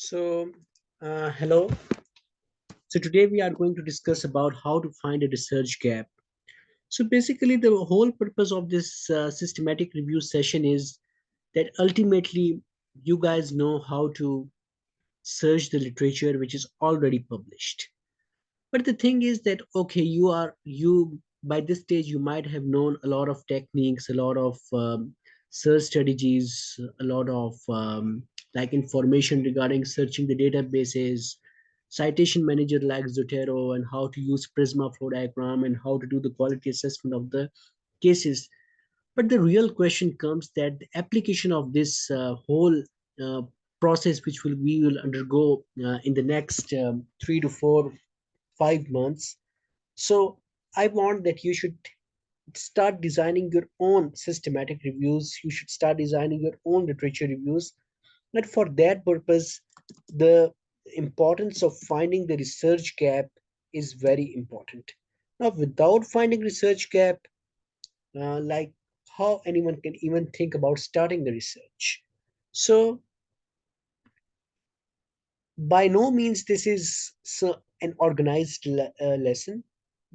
Hello. So today we are going to discuss about how to find a research gap. So basically, the whole purpose of this systematic review session is that ultimately you guys know how to search the literature which is already published. But the thing is that okay, you by this stage you might have known a lot of techniques, a lot of search strategies, a lot of like information regarding searching the databases, citation manager like Zotero, and how to use Prisma flow diagram and how to do the quality assessment of the cases. But the real question comes that the application of this whole uh, process, which we will undergo in the next 3 to 4 5 months. So I want that you should start designing your own systematic reviews. You should start designing your own literature reviews. And for that purpose, the importance of finding the research gap is very important. Now, without finding research gap, like how anyone can even think about starting the research. So by no means this is an organized lesson.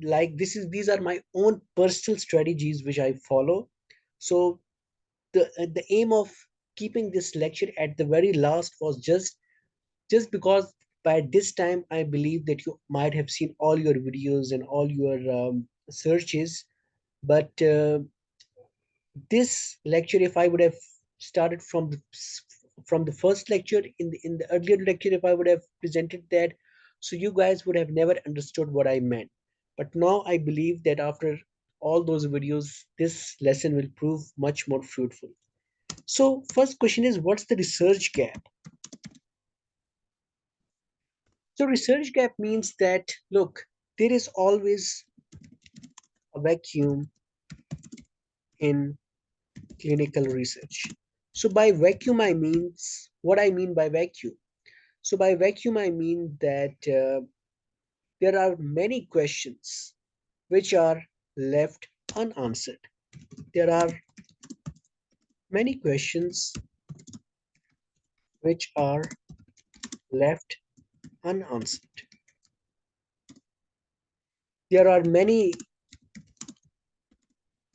Like these are my own personal strategies which I follow. So the aim of keeping this lecture at the very last was just because by this time I believe that you might have seen all your videos and all your searches. But this lecture, if I would have started from the first lecture, in the earlier lecture, if I would have presented that, so you guys would have never understood what I meant. But now I believe that after all those videos, this lesson will prove much more fruitful. So first question is, what's the research gap? So research gap means that, look, there is always a vacuum in clinical research. So by vacuum, I means what I mean by vacuum. So by vacuum, I mean that there are many questions which are left unanswered. There are many questions which are left unanswered. There are many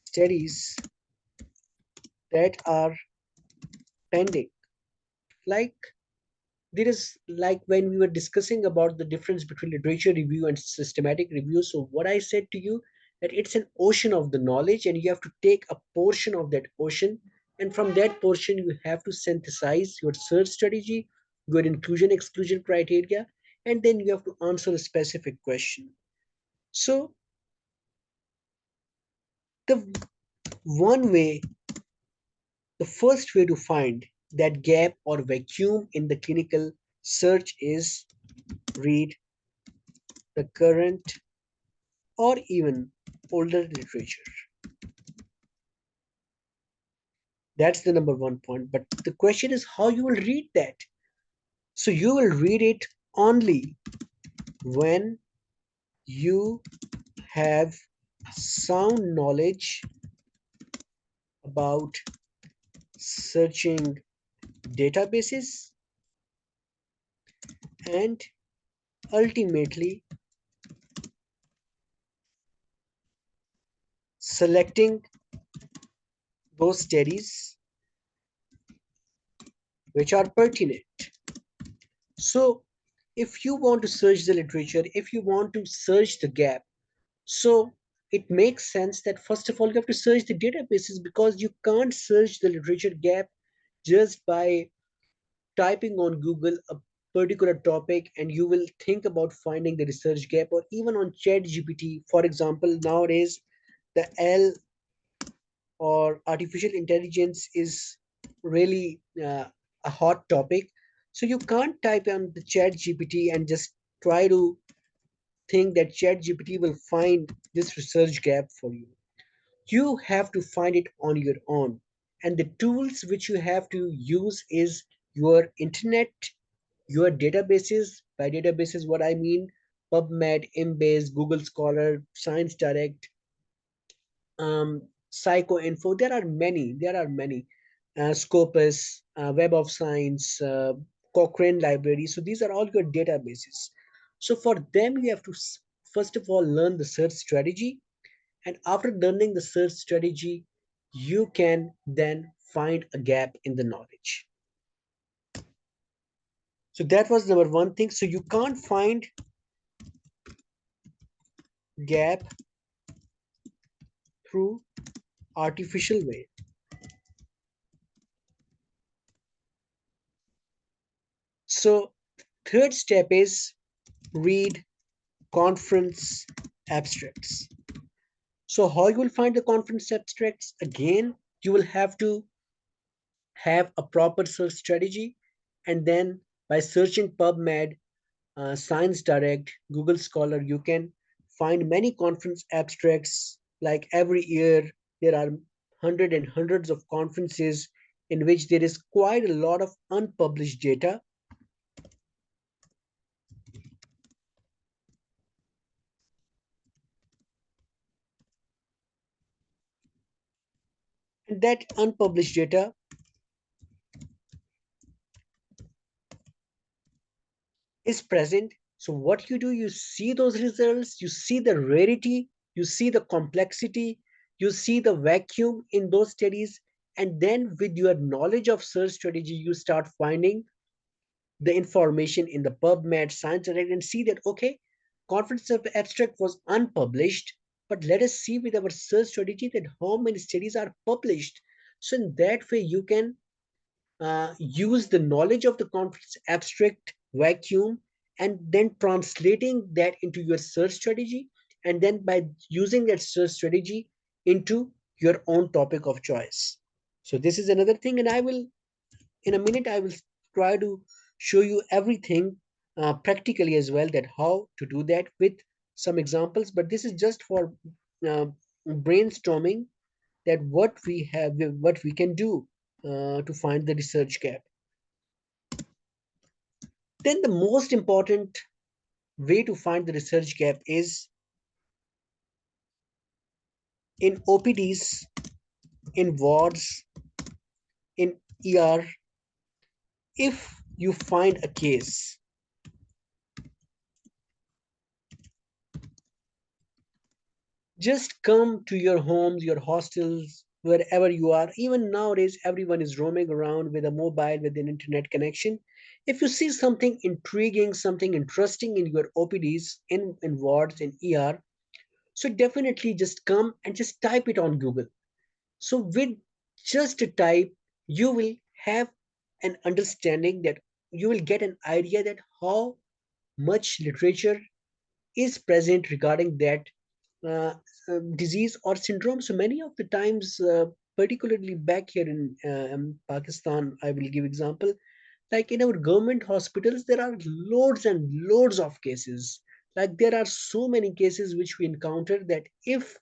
studies that are pending. Like there is like when we were discussing about the difference between literature review and systematic review. So what I said to you, that it's an ocean of the knowledge and you have to take a portion of that ocean, and from that portion you have to synthesize your search strategy, your inclusion exclusion criteria, and then you have to answer a specific question. So the one way, the first way to find that gap or vacuum in the clinical search is read the current or even older literature. That's the number one point. But the question is how you will read that. So you will read it only when you have sound knowledge about searching databases and ultimately selecting those studies which are pertinent. So if you want to search the literature, if you want to search the gap, so it makes sense that first of all you have to search the databases, because you can't search the literature gap just by typing on Google a particular topic and you will think about finding the research gap, or even on chat GPT. For example, nowadays the L or artificial intelligence is really a hot topic. So you can't type on the chat GPT and just try to think that chat GPT will find this research gap for you. You have to find it on your own, and the tools which you have to use is your internet, your databases. By databases what I mean, PubMed, Embase, Google Scholar, Science Direct, Psychoinfo. There are many, Scopus, Web of Science, Cochrane library. So these are all your databases. So for them, you have to first of all learn the search strategy. And after learning the search strategy, you can then find a gap in the knowledge. So that was number one thing. So you can't find gap through artificial way. So third step is read conference abstracts. So how you will find the conference abstracts? Again, you will have to have a proper search strategy, and then by searching PubMed, Science Direct, Google Scholar, you can find many conference abstracts. Like every year, there are hundreds and hundreds of conferences in which there is quite a lot of unpublished data. And that unpublished data is present. So what you do, you see those results, you see the rarity, you see the complexity, you see the vacuum in those studies, and then with your knowledge of search strategy, you start finding the information in the PubMed, Science Direct, and see that okay, conference of abstract was unpublished, but let us see with our search strategy that how many studies are published. So in that way, you can use the knowledge of the conference abstract vacuum and then translating that into your search strategy, and then by using that search strategy into your own topic of choice. So this is another thing, and I will in a minute I will try to show you everything practically as well, that how to do that with some examples, but this is just for uh, brainstorming that what we can do to find the research gap. Then the most important way to find the research gap is in OPDs, in wards, in ER. If you find a case, just come to your homes, your hostels, wherever you are. Even nowadays, everyone is roaming around with a mobile, with an internet connection. If you see something intriguing, something interesting in your OPDs, in wards, in ER, so definitely just come and just type it on Google. So with just a type, you will have an understanding that you will get an idea that how much literature is present regarding that uh, disease or syndrome. So many of the times, particularly back here in Pakistan, I will give example. Like in our government hospitals, there are loads and loads of cases. Like there are so many cases which we encounter that if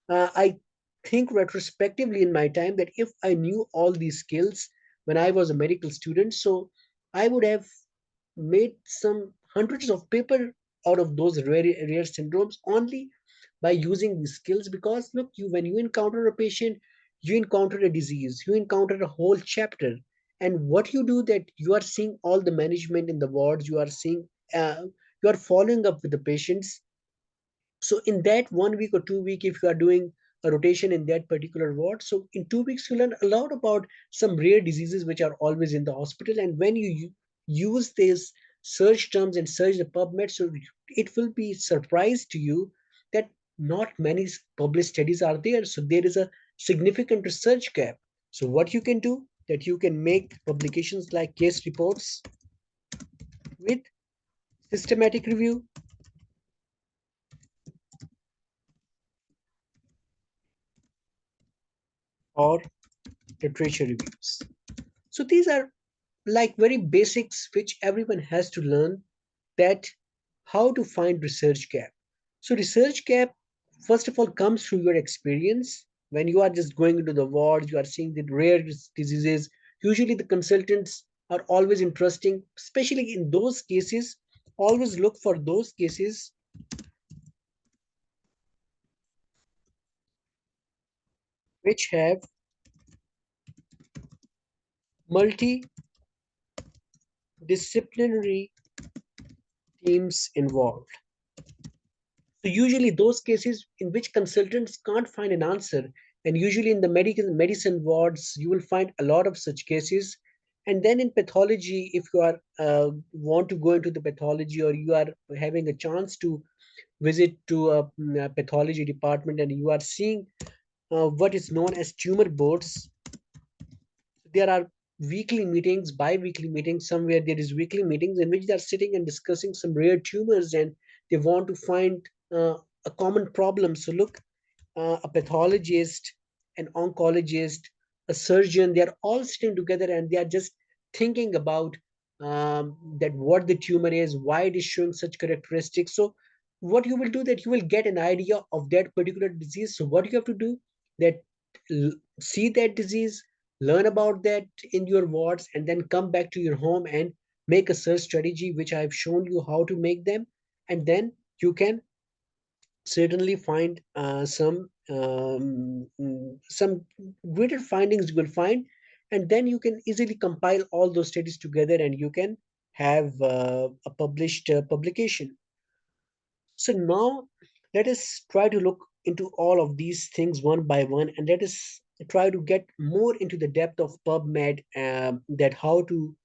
I think retrospectively in my time that if I knew all these skills when I was a medical student, so I would have made some hundreds of paper out of those rare syndromes only by using these skills. Because look, you when you encounter a patient, you encounter a disease, you encounter a whole chapter, and what you do that you are seeing all the management in the wards, you are seeing you are following up with the patients. So in that 1 week or 2 week, if you are doing a rotation in that particular ward, so in 2 weeks you learn a lot about some rare diseases which are always in the hospital. And when you use these search terms and search the PubMed, so it will be surprise to you that not many published studies are there. So there is a significant research gap. So what you can do, that you can make publications like case reports with systematic review or literature reviews. So these are like very basics which everyone has to learn, that how to find research gap. So research gap first of all comes through your experience. When you are just going into the ward, you are seeing the rare diseases. Usually the consultants are always interesting, especially in those cases. Always look for those cases which have multi disciplinary teams involved. So usually those cases in which consultants can't find an answer, and usually in the medical medicine wards, you will find a lot of such cases. And then in pathology, if you are want to go into the pathology, or you are having a chance to visit to a pathology department, and you are seeing what is known as tumor boards. There are weekly meetings, bi-weekly meetings, somewhere there is weekly meetings in which they are sitting and discussing some rare tumors, and they want to find a common problem. So look, a pathologist, an oncologist, a surgeon, they are all sitting together and they are just thinking about that what the tumor is, why it is showing such characteristics. So what you will do, that you will get an idea of that particular disease. So what you have to do, that see that disease, learn about that in your wards, and then come back to your home and make a search strategy, which I've shown you how to make them. And then you can certainly find some greater findings you will find, and then you can easily compile all those studies together and you can have a published publication. So now let us try to look into all of these things one by one, and let us try to get more into the depth of PubMed, that how to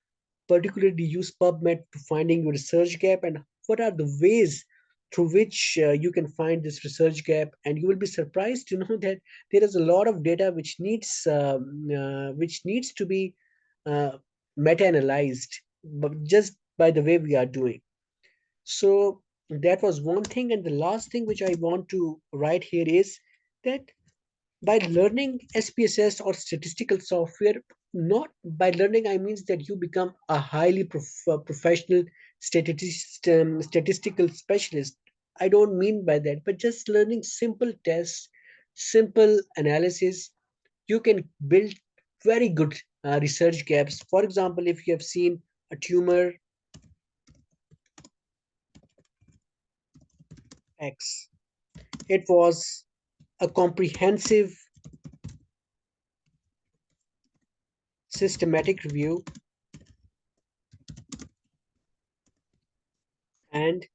particularly use PubMed to finding your research gap, and what are the ways through which you can find this research gap. And you will be surprised to know that there is a lot of data which needs to be uh, meta-analyzed, but just by the way we are doing. So that was one thing. And the last thing which I want to write here is that by learning SPSS or statistical software, not by learning, I means that you become a highly professional statistical specialist. I don't mean by that, but just learning simple tests, simple analysis, you can build very good research gaps. For example, if you have seen a tumor X, it was a comprehensive systematic review and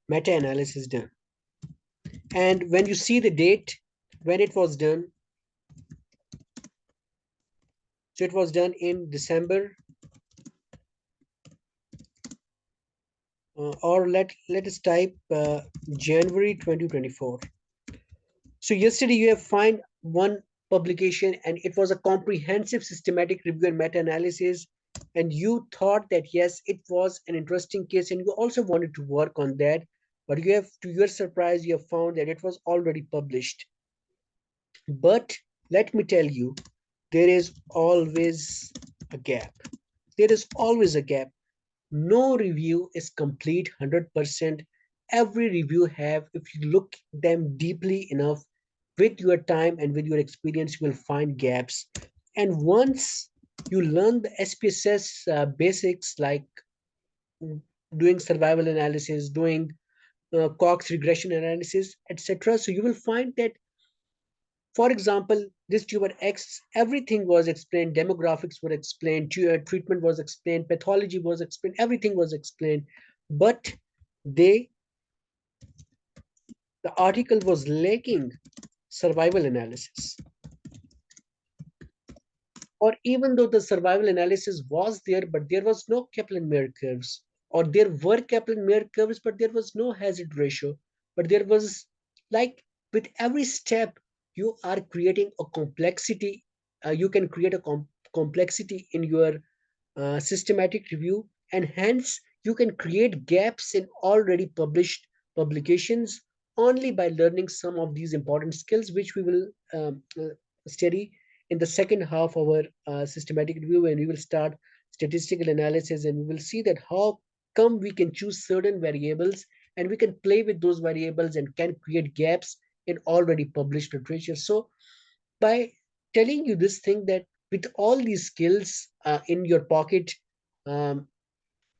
meta-analysis done. And when you see the date when it was done, so it was done in December, or let us type January 2024. So yesterday you have find one publication, and it was a comprehensive systematic review and meta-analysis, and you thought that yes, it was an interesting case and you also wanted to work on that, but you have, to your surprise, you have found that it was already published. But let me tell you, there is always a gap. There is always a gap. No review is complete 100%. Every review have, if you look them deeply enough, with your time and with your experience, you will find gaps. And once you learn the SPSS basics, like doing survival analysis, doing Cox regression analysis, etc., so you will find that, for example, this tumor X, everything was explained, demographics were explained, treatment was explained, pathology was explained, everything was explained. But they, the article was lacking survival analysis. Or even though the survival analysis was there, but there was no Kaplan-Meier curves, or there were Kaplan-Meier curves, but there was no hazard ratio. But there was, like, with every step, you are creating a complexity. You can create a complexity in your systematic review, and hence you can create gaps in already published publications only by learning some of these important skills, which we will study in the second half of our systematic review, and we will start statistical analysis, and we will see that how come we can choose certain variables and we can play with those variables and can create gaps in already published literature. So by telling you this thing, that with all these skills in your pocket, um,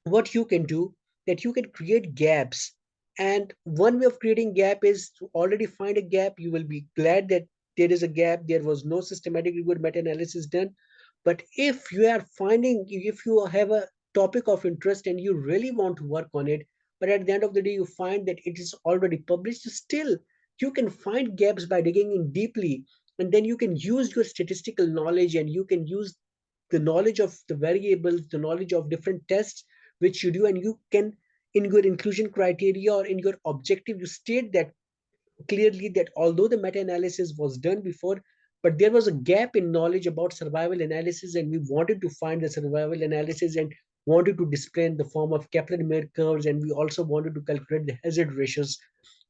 what you can do, that you can create gaps. And one way of creating gap is to already find a gap. You will be glad that there is a gap, there was no systematic review meta-analysis done. But if you are finding, if you have a topic of interest and you really want to work on it, but at the end of the day you find that it is already published, still you can find gaps by digging in deeply, and then you can use your statistical knowledge and you can use the knowledge of the variables, the knowledge of different tests which you do, and you can, in your inclusion criteria or in your objective, you state that clearly that although the meta-analysis was done before, but there was a gap in knowledge about survival analysis, and we wanted to find the survival analysis and wanted to display in the form of Kaplan-Meier curves, and we also wanted to calculate the hazard ratios,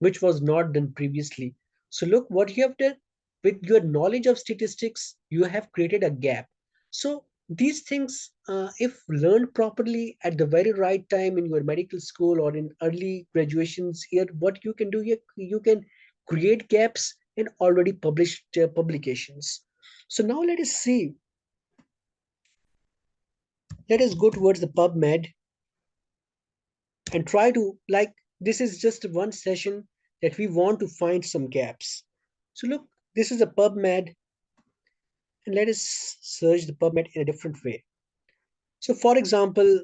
which was not done previously. So look what you have done with your knowledge of statistics, you have created a gap. So these things, if learned properly at the very right time in your medical school or in early graduations here, what you can do here, you can create gaps in already published publications. So now let us go towards the PubMed and try to, like, this is just one session that we want to find some gaps. So look, this is a PubMed, and let us search the PubMed in a different way. So for example,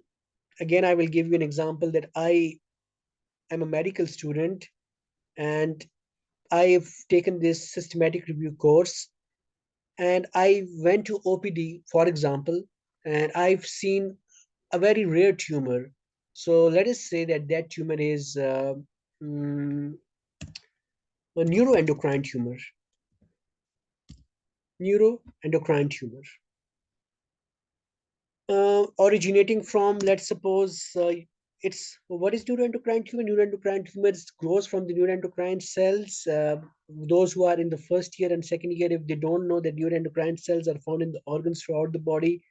again, I will give you an example that I am a medical student and I've taken this systematic review course and I went to OPD, for example, and I've seen a very rare tumor. So let us say that that tumor is mm, a neuroendocrine tumor, originating from, let's suppose, it's what is neuroendocrine tumor? Neuroendocrine tumors grows from the neuroendocrine cells. Those who are in the first year and second year, if they don't know that neuroendocrine cells are found in the organs throughout the body,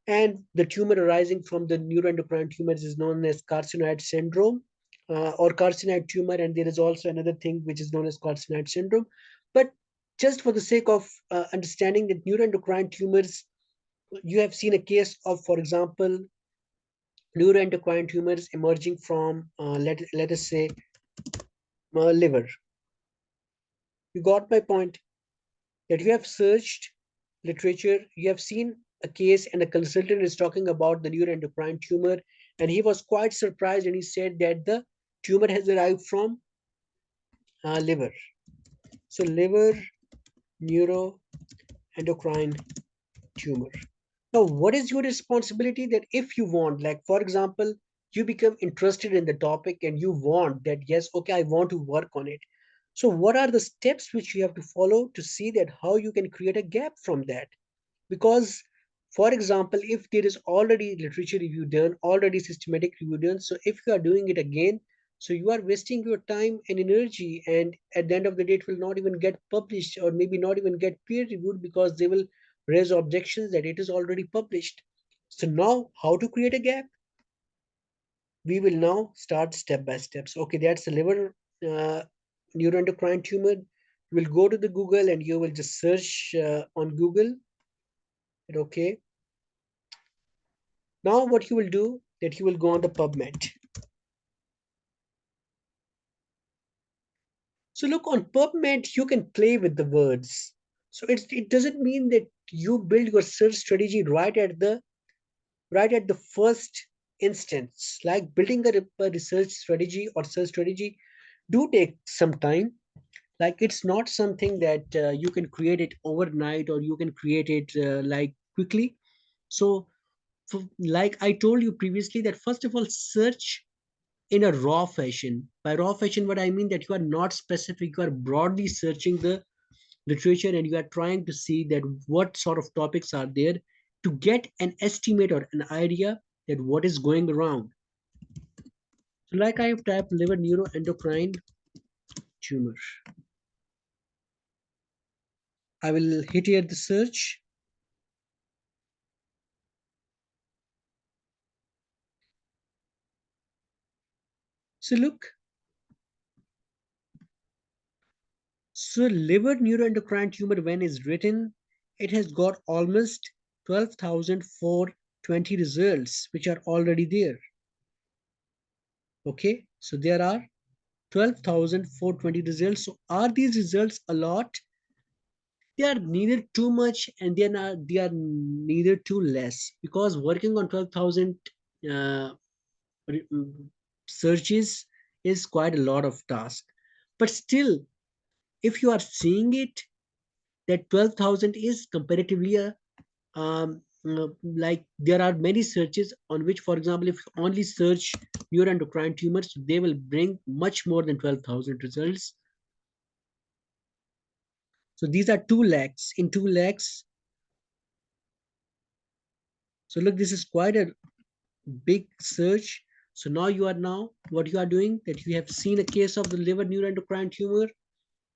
and the tumor arising from the neuroendocrine tumors is known as carcinoid syndrome or carcinoid tumor, and there is also another thing which is known as carcinoid syndrome. But just for the sake of understanding that neuroendocrine tumors, you have seen a case of, for example, neuroendocrine tumors emerging from, let us say, liver. You got my point, that you have searched literature, you have seen a case, and a consultant is talking about the neuroendocrine tumor, and he was quite surprised and he said that the tumor has arrived from liver. So, liver neuroendocrine tumor. Now, what is your responsibility that if you want, like, for example, you become interested in the topic and you want that, yes, okay, I want to work on it. So, what are the steps which you have to follow to see that how you can create a gap from that? Because, for example, if there is already literature review done, already systematic review done, so if you are doing it again, so you are wasting your time and energy, and at the end of the day it will not even get published or maybe not even get peer reviewed because they will raise objections that it is already published. So now how to create a gap? We will now start step by steps. Okay, that's the liver neuroendocrine tumor. You will go to the Google and you will just search on Google. Okay, now what you will do, that you will go on the PubMed. So look, on PubMed, you can play with the words. So it doesn't mean that you build your search strategy right at the first instance. Like building a research strategy or search strategy do take some time. Like it's not something that you can create it overnight or you can create it like quickly. So like I told you previously, that first of all, search in a raw fashion. By raw fashion, what I mean that you are not specific, you are broadly searching the literature and you are trying to see that what sort of topics are there to get an estimate or an idea that what is going around. So like I have typed liver neuroendocrine tumor. I will hit here the search. So look, so liver neuroendocrine tumor, when is written, it has got almost 12,420 results, which are already there. Okay, so there are 12,420 results. So are these results a lot? They are neither too much and they are neither too less, because working on 12,000 uh, re- mm, searches is quite a lot of task. But still, if you are seeing it, that 12,000 is comparatively a like there are many searches on which, for example, if you only search neuroendocrine tumors, they will bring much more than 12,000 results. So these are 2 lakhs in 2 lakhs. So look, this is quite a big search. So now you are now what you are doing, that you have seen a case of the liver neuroendocrine tumor.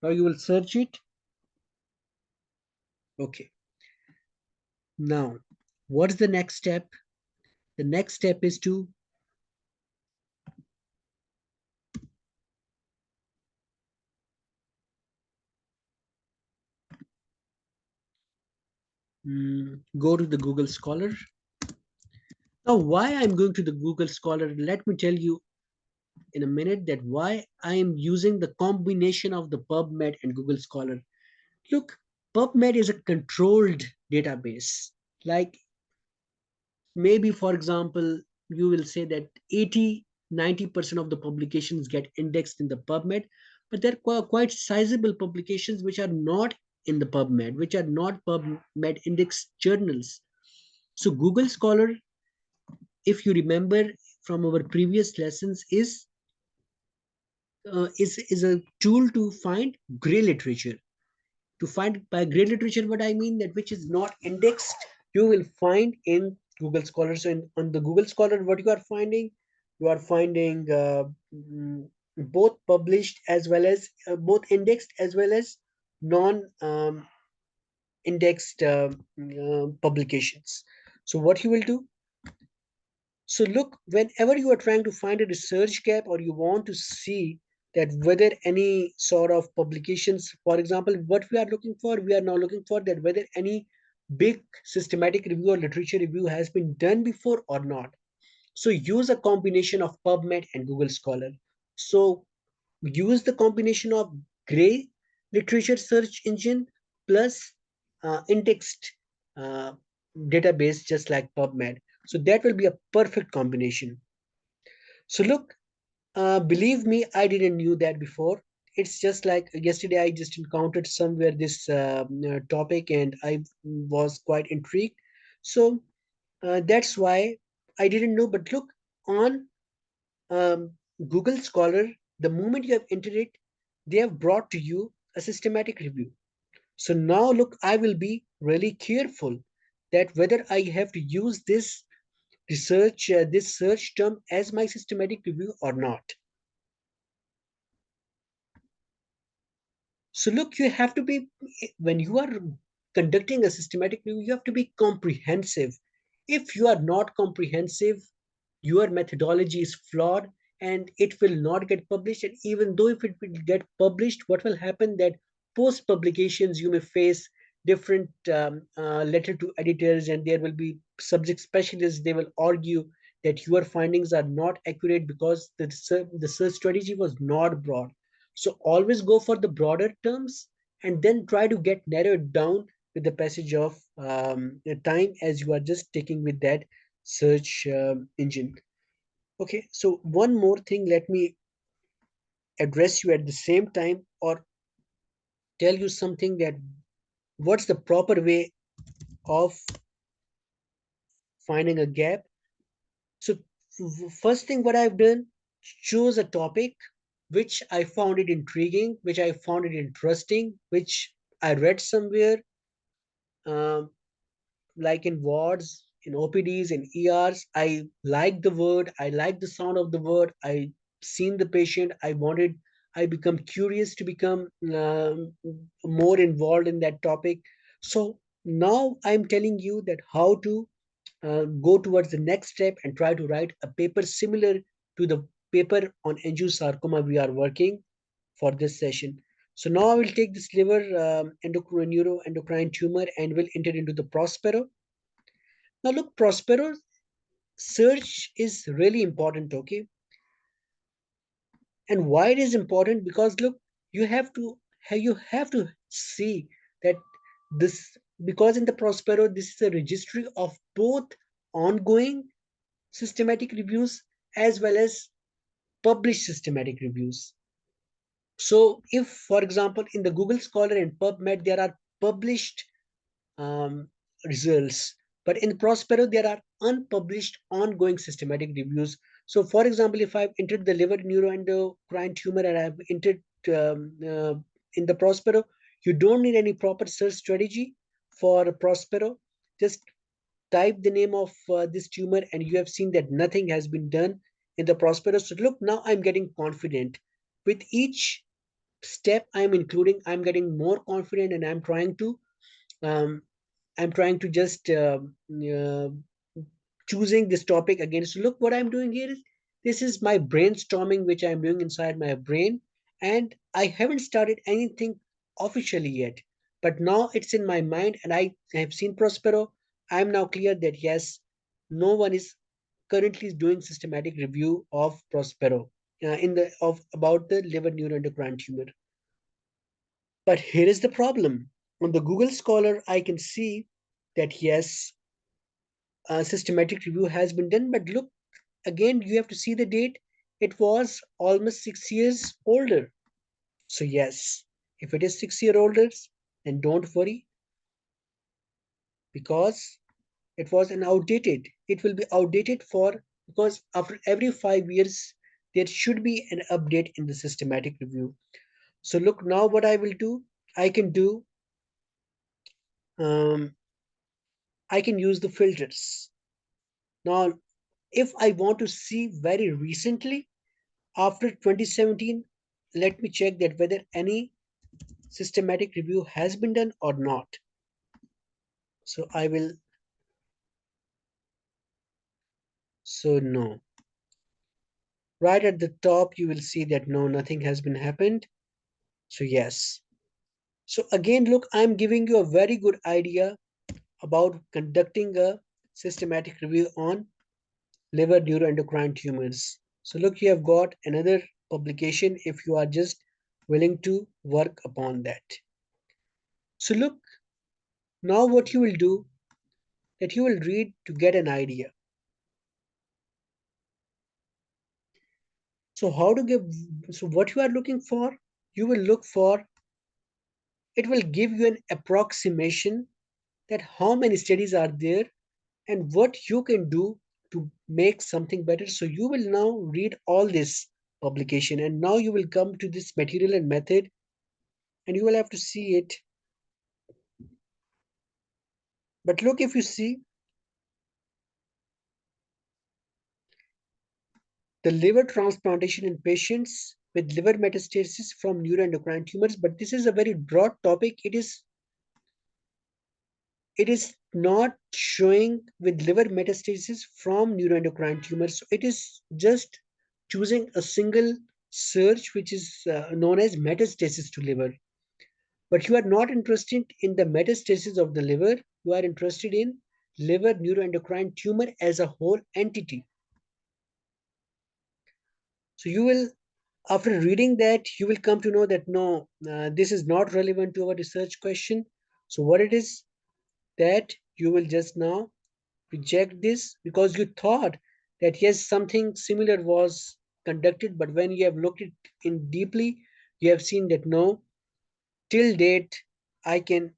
Now you will search it. Okay. Now, what is the next step? The next step is to go to the Google Scholar. Now, why I'm going to the Google Scholar, let me tell you in a minute that why I am using the combination of the PubMed and Google Scholar. Look, PubMed is a controlled database. Like maybe, for example, you will say that 80-90% of the publications get indexed in the PubMed, but there are quite sizable publications which are not in the PubMed, which are not PubMed indexed journals. So Google Scholar, if you remember from our previous lessons, is a tool to find gray literature. To find by gray literature, what I mean that which is not indexed, you will find in Google Scholar. So on the Google Scholar, what you are finding both published as well as both indexed as well as non indexed publications. So what you will do, so look, whenever you are trying to find a research gap or you want to see that whether any sort of publications, for example, what we are now looking for that whether any big systematic review or literature review has been done before or not. So use a combination of PubMed and Google Scholar. So use the combination of gray literature search engine plus indexed uh, database just like PubMed. So that will be a perfect combination. So look, believe me, I didn't knew that before. It's just like yesterday I just encountered somewhere this topic and I was quite intrigued. So that's why I didn't know. But look, on um, Google Scholar, the moment you have entered it, they have brought to you a systematic review. So now look, I will be really careful that whether I have to use this search term as my systematic review or not. So look, you have to be, when you are conducting a systematic review, you have to be comprehensive. If you are not comprehensive, your methodology is flawed and it will not get published. And even though if it will get published, what will happen that post publications you may face different letter to editors, and there will be subject specialists. They will argue that your findings are not accurate because the search strategy was not broad. So always go for the broader terms and then try to get narrowed down with the passage of time as you are just taking with that search engine. Okay, so one more thing, let me address you at the same time or tell you something that what's the proper way of finding a gap. So first thing what I've done, choose a topic which I found it intriguing, which I found it interesting, which I read somewhere, um, like in wards, in OPDs, in ERs. I like the word, I like the sound of the word. I seen the patient. I become curious to become more involved in that topic. So now I'm telling you that how to go towards the next step and try to write a paper similar to the paper on angiosarcoma we are working for this session. So now I will take this liver neuroendocrine tumor and will enter into the Prospero. Now look, Prospero search is really important, okay? And why it is important? Because look, you have to see that this, because in the Prospero this is a registry of both ongoing systematic reviews as well as published systematic reviews. So if, for example, in the Google Scholar and PubMed, there are published um, results, but in Prospero, there are unpublished ongoing systematic reviews. So, for example, if I've entered the liver neuroendocrine tumor and I've entered in the Prospero, you don't need any proper search strategy for Prospero. Just type the name of this tumor and you have seen that nothing has been done in the Prospero. So, look, now I'm getting confident. With each step I'm including, I'm getting more confident and um, I'm trying to just choosing this topic again. So look, what I'm doing here is this is my brainstorming, which I'm doing inside my brain, and I haven't started anything officially yet. But now it's in my mind, and I have seen Prospero. I'm now clear that yes, no one is currently doing systematic review of Prospero in the of about the liver neuroendocrine tumor. But here is the problem. On the Google Scholar, I can see that yes, a systematic review has been done. But look, again, you have to see the date. It was almost 6 years older. So, yes, if it is 6 year older, then don't worry because it was an outdated. It will be outdated for because after every 5 years, there should be an update in the systematic review. So, look, now what I will do, I can do, um, I can use the filters. Now, if I want to see very recently, after 2017, let me check that whether any systematic review has been done or not. So I will, so no. Right at the top, you will see that no, nothing has been happened. So yes. So again, look, I'm giving you a very good idea about conducting a systematic review on liver neuroendocrine tumors. So look, you have got another publication if you are just willing to work upon that. So look, now what you will do that you will read to get an idea. So how to give, so what you are looking for, you will look for, it will give you an approximation that how many studies are there and what you can do to make something better. So you will now read all this publication and now you will come to this material and method and you will have to see it. But look, if you see the liver transplantation in patients with liver metastasis from neuroendocrine tumors, but this is a very broad topic. It is not showing with liver metastasis from neuroendocrine tumors. So it is just choosing a single search which is known as metastasis to liver. But you are not interested in the metastasis of the liver. You are interested in liver neuroendocrine tumor as a whole entity. So you will, after reading that, you will come to know that no, this is not relevant to our research question. So what it is that you will just now reject this because you thought that yes, something similar was conducted, but when you have looked it in deeply, you have seen that no, till date, I can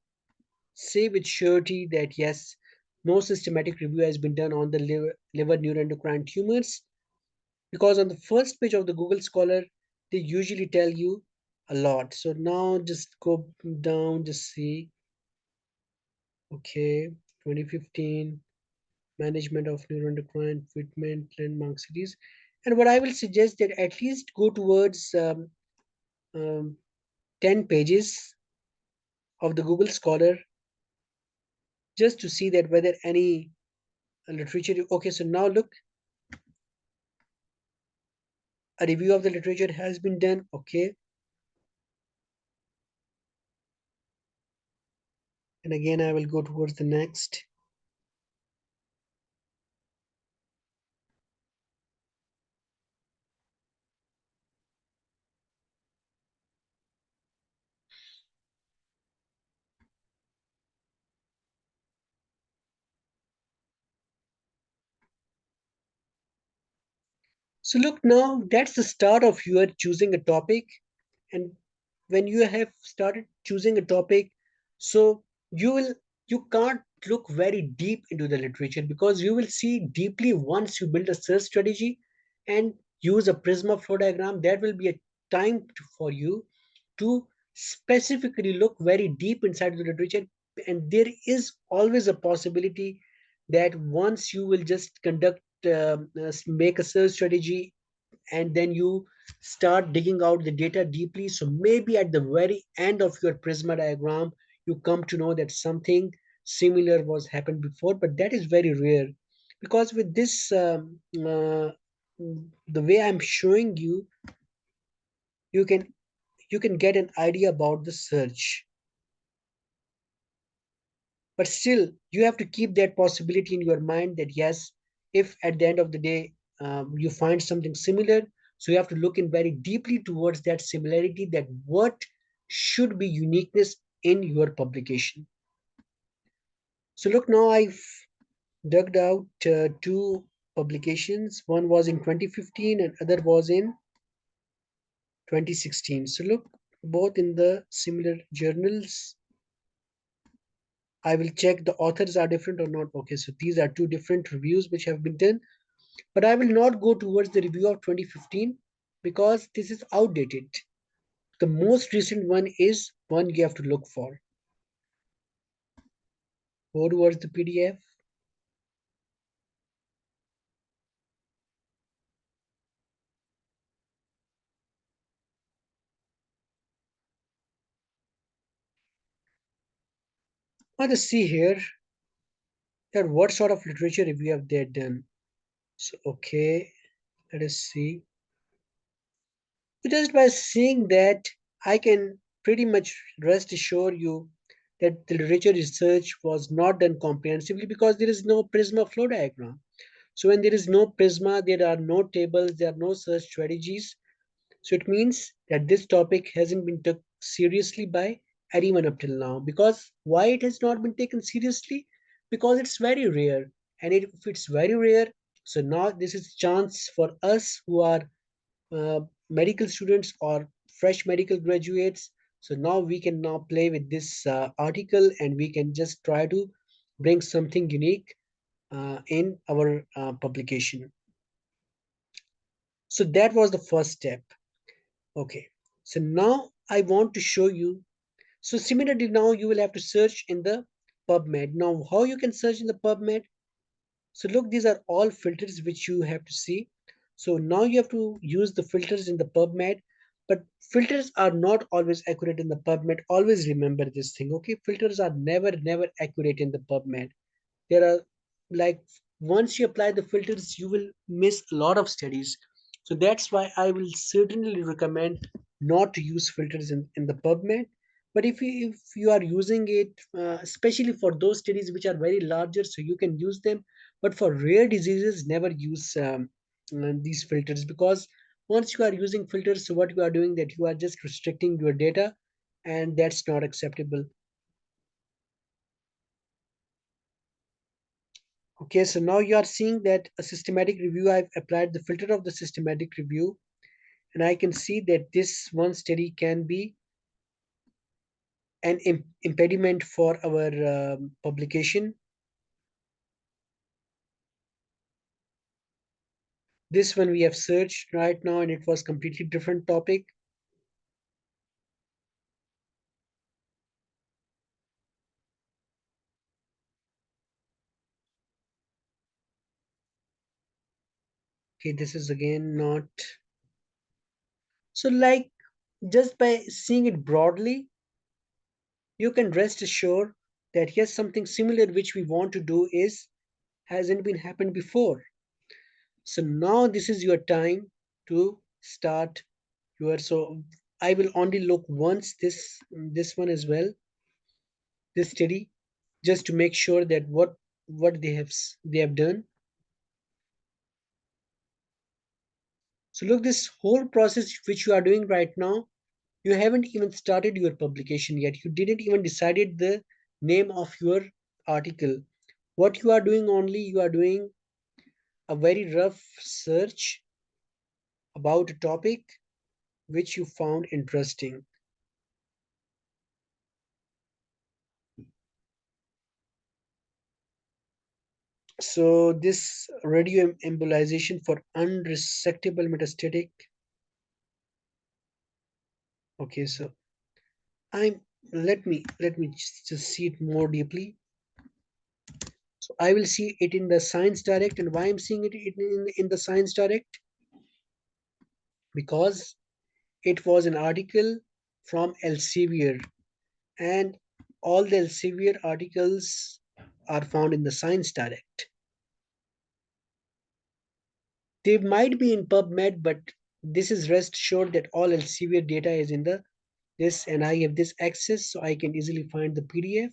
say with surety that yes, no systematic review has been done on the liver neuroendocrine tumors because on the first page of the Google Scholar, they usually tell you a lot. So now just go down, just see, okay, 2015 management of neuroendocrine treatment landmark cities. And what I will suggest that at least go towards um, 10 pages of the Google Scholar just to see that whether any literature. Okay, so now look, a review of the literature has been done. Okay, and again I will go towards the next. So look, now that's the start of your choosing a topic. And when you have started choosing a topic, so you will, you can't look very deep into the literature, because you will see deeply once you build a search strategy and use a prisma flow diagram. That will be a time for you to specifically look very deep inside the literature. And there is always a possibility that once you will just make a search strategy, and then you start digging out the data deeply, so maybe at the very end of your prisma diagram you come to know that something similar was happened before. But that is very rare, because with this the way I'm showing you, you can get an idea about the search. But still, you have to keep that possibility in your mind that yes, if at the end of the day you find something similar, so you have to look in very deeply towards that similarity, that what should be uniqueness in your publication. So look, now I've dug out two publications. One was in 2015 and other was in 2016. So look, both in the similar journals. I will check the authors are different or not. Okay, so these are two different reviews which have been done. But I will not go towards the review of 2015 because this is outdated. The most recent one is one you have to look for. Go towards the PDF. Let us see here that what sort of literature review have they done. So okay, let us see. So just by seeing that, I can pretty much rest assure you that the literature research was not done comprehensively, because there is no Prisma flow diagram. So when there is no Prisma, there are no tables, there are no search strategies. So it means that this topic hasn't been took seriously by anyone up till now. Because why it has not been taken seriously? Because it's very rare. And if it's very rare, so now this is chance for us who are uh, medical students or fresh medical graduates. So now we can now play with this article, and we can just try to bring something unique in our publication. So that was the first step. Okay. So now I want to show you. So similarly, now you will have to search in the PubMed. Now, how you can search in the PubMed? So look, these are all filters which you have to see. So now you have to use the filters in the PubMed, but filters are not always accurate in the PubMed. Always remember this thing, okay? Filters are never accurate in the PubMed. There are, like, once you apply the filters, you will miss a lot of studies. So that's why I will certainly recommend not to use filters in the PubMed. But if you are using it, especially for those studies which are very larger, so you can use them. But for rare diseases, never use these filters, because once you are using filters, so what you are doing, that you are just restricting your data, and that's not acceptable. Okay, so now you are seeing that a systematic review, I've applied the filter of the systematic review, and I can see that this one study can be an impediment for our publication. This one we have searched right now, and it was completely different topic. Okay, this is again not. So like, just by seeing it broadly, you can rest assured that yes, something similar which we want to do is hasn't been happened before. So now this is your time to start your. So I will only look once this one as well, this study, just to make sure that what they have done. So look, this whole process which you are doing right now, you haven't even started your publication yet. You didn't even decided the name of your article. What you are doing, only you are doing a very rough search, about a topic which you found interesting. So this radio embolization for unresectable metastatic. Okay, so I'm let me just see it more deeply. So I will see it in the Science Direct, and why I'm seeing it in the Science Direct, because it was an article from Elsevier, and all the Elsevier articles are found in the Science Direct. They might be in PubMed, but this is rest assured that all Elsevier data is in the this, and I have this access, so I can easily find the PDF.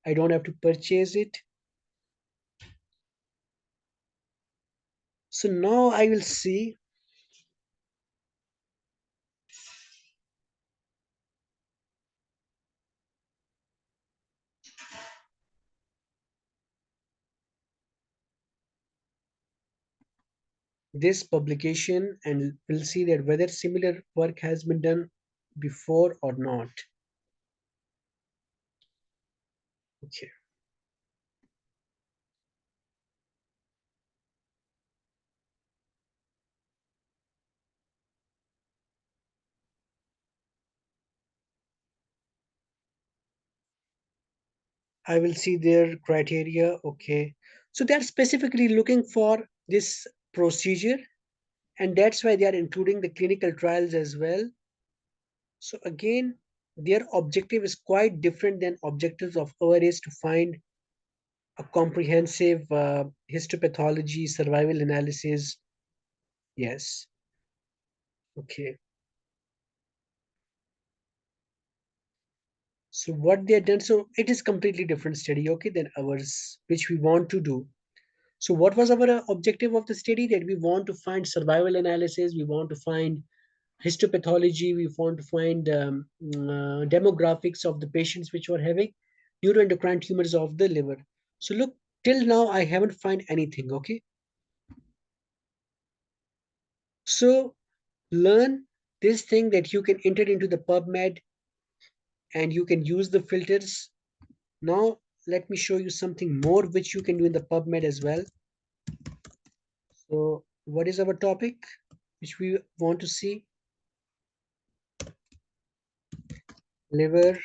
I don't have to purchase it. So now I will see this publication, and we'll see that whether similar work has been done before or not. Okay, I will see their criteria. Okay, so they're specifically looking for this procedure, and that's why they are including the clinical trials as well. So again, their objective is quite different than objectives of ours to find a comprehensive histopathology survival analysis. Yes. Okay. So what they have done, so it is completely different study, okay, than ours, which we want to do. So what was our objective of the study? That we want to find survival analysis, we want to find histopathology, we want to find demographics of the patients which were having neuroendocrine tumors of the liver. So look, till now I haven't find anything, okay? So learn this thing that you can enter into the PubMed and you can use the filters. Now, let me show you something more which you can do in the PubMed as well. So, what is our topic which we want to see? Liver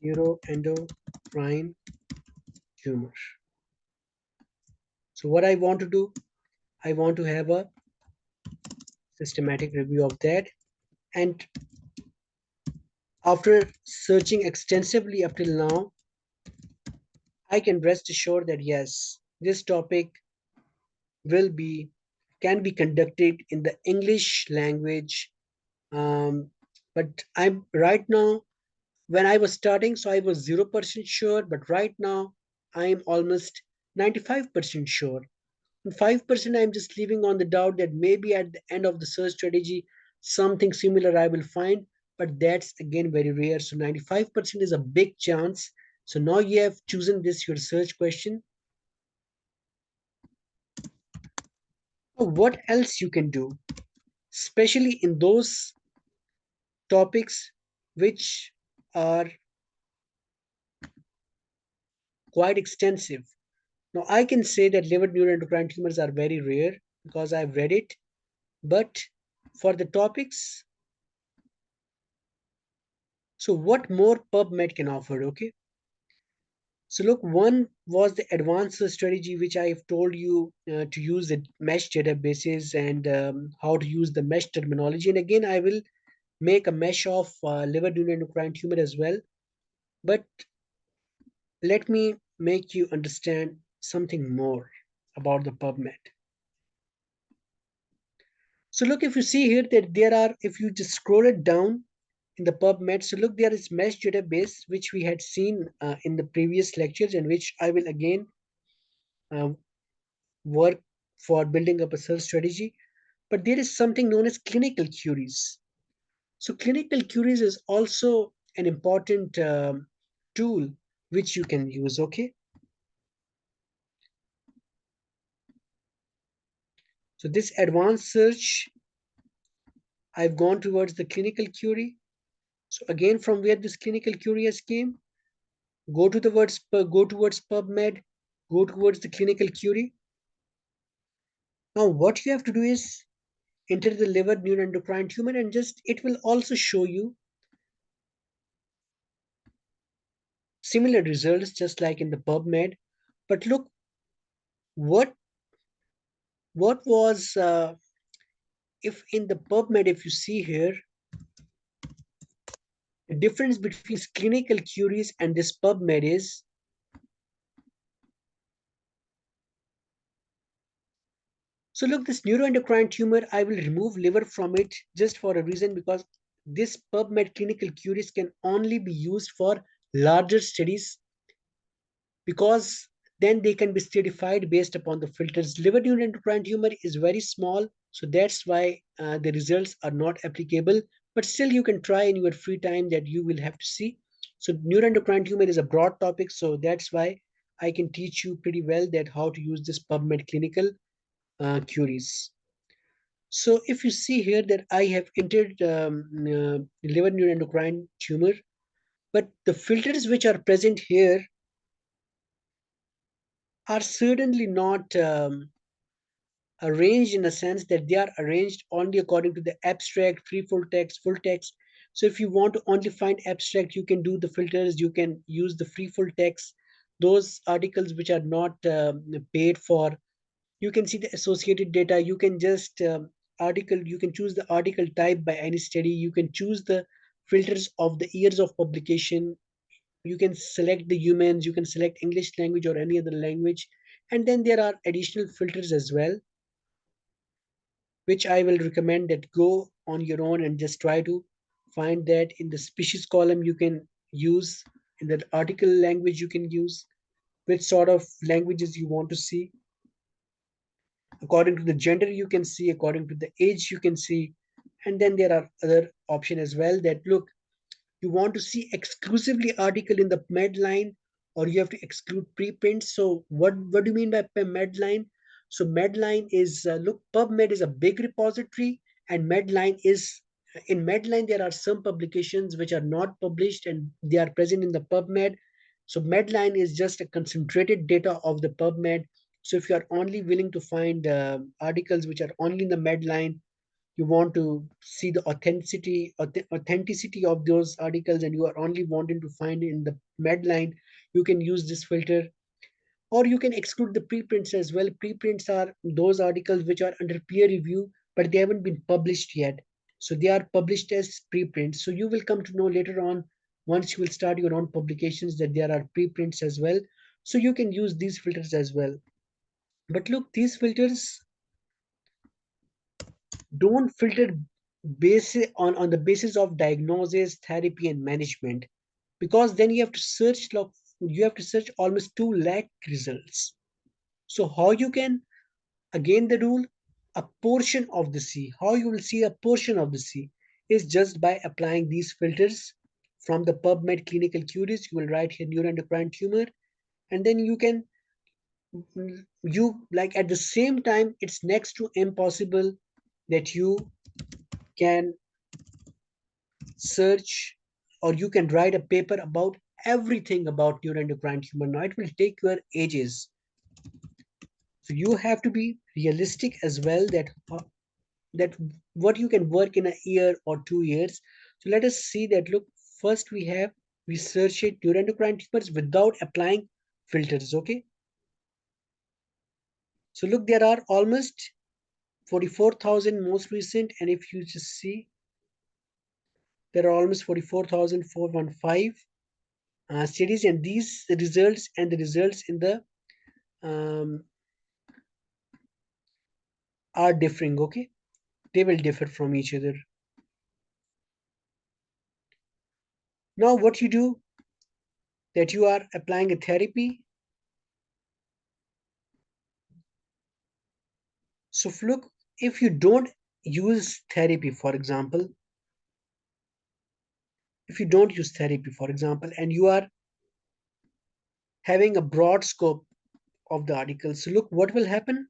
neuroendocrine tumor. So, what I want to do, I want to have a systematic review of that. And after searching extensively up till now, I can rest assured that yes, this topic will be can be conducted in the English language. Um, but I'm right now, when I was starting, so I was 0% sure, but right now I am almost 95% sure. And 5% I'm just leaving on the doubt that maybe at the end of the search strategy, something similar I will find, but that's again very rare. So 95% is a big chance. So now you have chosen this your search question. What else you can do, especially in those topics which are quite extensive. Now, I can say that liver neuroendocrine tumors are very rare because I've read it, but for the topics, so what more PubMed can offer, okay? So look, one was the advanced strategy, which I have told you to use the mesh databases and how to use the mesh terminology. And again, I will make a mesh of liver neuroendocrine tumor as well. But let me make you understand something more about the PubMed. So look, if you see here that there are, if you just scroll it down in the PubMed, so look, there is mesh database, which we had seen in the previous lectures and which I will again uh, work for building up a search strategy. But there is something known as clinical queries. So clinical queries is also an important tool which you can use, okay? So this advanced search, I've gone towards the clinical query. So again, from where this clinical query has came, go to the words, go towards PubMed, go towards the clinical query. Now what you have to do is enter the liver neuroendocrine tumor, and just it will also show you similar results just like in the PubMed. But look, what what was if in the PubMed, if you see here, the difference between clinical queries and this PubMed is, so look, this neuroendocrine tumor, I will remove liver from it just for a reason, because this PubMed clinical queries can only be used for larger studies, because then they can be stratified based upon the filters. Liver neuroendocrine tumor is very small, so that's why the results are not applicable. But still, you can try in your free time, that you will have to see. So neuroendocrine tumor is a broad topic, so that's why I can teach you pretty well that how to use this PubMed clinical queries. So if you see here that I have entered liver neuroendocrine tumor, but the filters which are present here are certainly not arranged in a sense that they are arranged only according to the abstract, free full text, full text. So if you want to only find abstract, you can do the filters, you can use the free full text. Those articles which are not paid for, you can see the associated data. You can just article, you can choose the article type by any study. You can choose the filters of the years of publication. You can select the humans, you can select English language or any other language. And then there are additional filters as well, which I will recommend that go on your own and just try to find that. In the species column, you can use, in the article language, you can use which sort of languages you want to see. According to the gender, you can see, according to the age, you can see. And then there are other options as well, that look, you want to see exclusively article in the medline, or you have to exclude preprints. So what do you mean by medline? So medline is, look, PubMed is a big repository, and medline is, in medline there are some publications which are not published and they are present in the PubMed. So medline is just a concentrated data of the PubMed. So if you are only willing to find articles which are only in the medline, you want to see the authenticity of those articles, and you are only wanting to find in the medline, you can use this filter. Or you can exclude the preprints as well. Preprints are those articles which are under peer review, but they haven't been published yet, so they are published as preprints. So you will come to know later on, once you will start your own publications, that there are preprints as well. So you can use these filters as well. But look, these filters don't filter basic on the basis of diagnosis, therapy, and management, because then you have to search, you have to search almost 2 lakh results. So how you can, again the rule, a portion of the C, how you will see a portion of the C is just by applying these filters. From the PubMed clinical queries, you will write here neuroendocrine tumor, and then you can, you like, at the same time, it's next to impossible that you can search, or you can write a paper about everything about neuroendocrine tumor. Now it will take your ages. So you have to be realistic as well, that what you can work in a year or 2 years. So let us see that. Look, first we search it neuroendocrine tumors without applying filters. Okay. So look, there are almost 44,000 most recent, and if you just see, there are almost 44,415 studies, and these results and the results in the um, are differing. Okay, they will differ from each other. Now what you do, that you are applying a therapy. So look, if you don't use therapy, for example, if you don't use therapy, for example, and you are having a broad scope of the article, so look what will happen.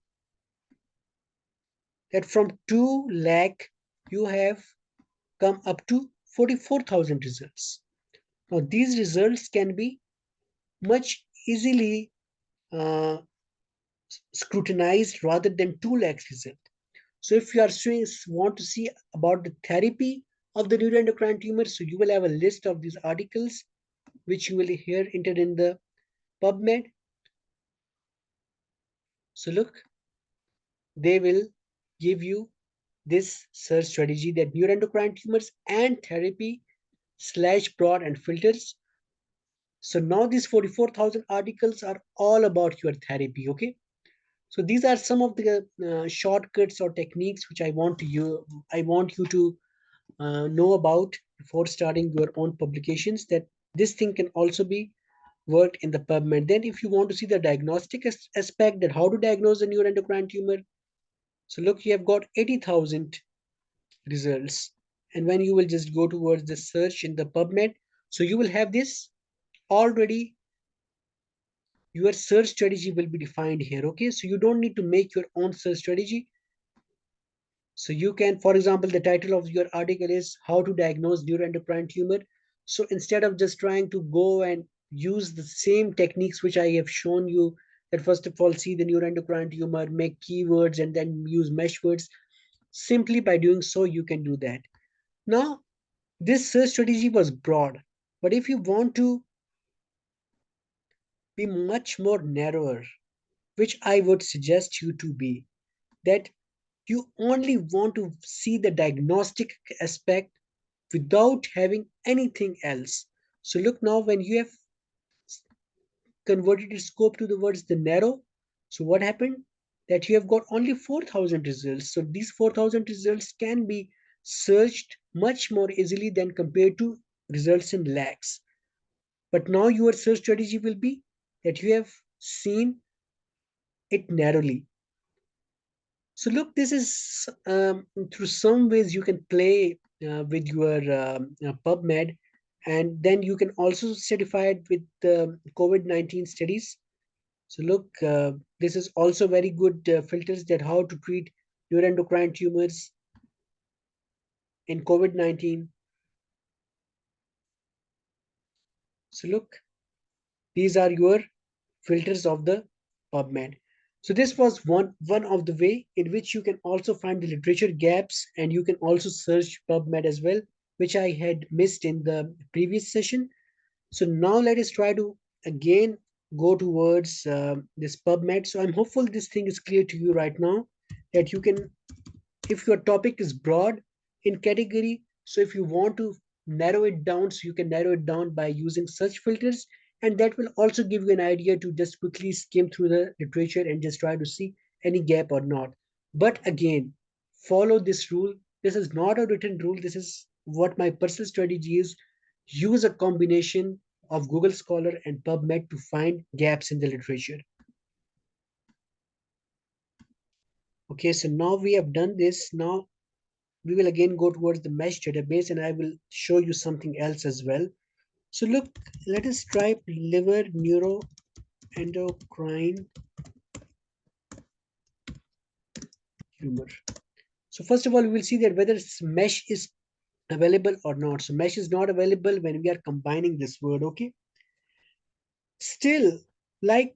that from 2 lakh you have come up to 44,000 results. Now these results can be much easily uh, scrutinized rather than 2 lakhs result. So if you are want to see about the therapy of the neuroendocrine tumor, so you will have a list of these articles which you will hear entered in the PubMed. So look, they will give you this search strategy that neuroendocrine tumors and therapy slash broad and filters. So now these 44,000 articles are all about your therapy. Okay. So these are some of the shortcuts or techniques which I want you to know about before starting your own publications, that this thing can also be worked in the PubMed. Then if you want to see the diagnostic aspect, that how to diagnose a neuroendocrine tumor, so look, you have got 80,000 results. And when you will just go towards the search in the PubMed, so you will have this already, your search strategy will be defined here. Okay, so you don't need to make your own search strategy. So you can, for example, the title of your article is how to diagnose neuroendocrine tumor. So instead of just trying to go and use the same techniques which I have shown you, that first of all see the neuroendocrine tumor, make keywords and then use mesh words, simply by doing so you can do that. Now this search strategy was broad, but if you want to be much more narrower, which I would suggest you to be, that you only want to see the diagnostic aspect without having anything else. So look, now when you have converted its scope to the words the narrow, so what happened? That you have got only 4,000 results. So these 4,000 results can be searched much more easily than compared to results in lakhs. But now your search strategy will be that you have seen it narrowly. So look, this is through some ways you can play with your PubMed, and then you can also certify it with the COVID-19 studies. So look, this is also very good filters that how to treat neuroendocrine tumors in COVID-19. So look, these are your filters of the PubMed. So this was one of the way in which you can also find the literature gaps, and you can also search PubMed as well, which I had missed in the previous session. So now let us try to again go towards this PubMed. So I'm hopeful this thing is clear to you right now, that you can, if your topic is broad in category, so if you want to narrow it down, so you can narrow it down by using search filters, and that will also give you an idea to just quickly skim through the literature and just try to see any gap or not. But again, follow this rule. This is not a written rule, this is what my personal strategy is. Use a combination of Google Scholar and PubMed to find gaps in the literature. Okay, so now we have done this. Now we will again go towards the mesh database, and I will show you something else as well. So look, let us type liver neuroendocrine tumor. So first of all, we will see that whether mesh is available or not. So mesh is not available when we are combining this word. Okay. Still, like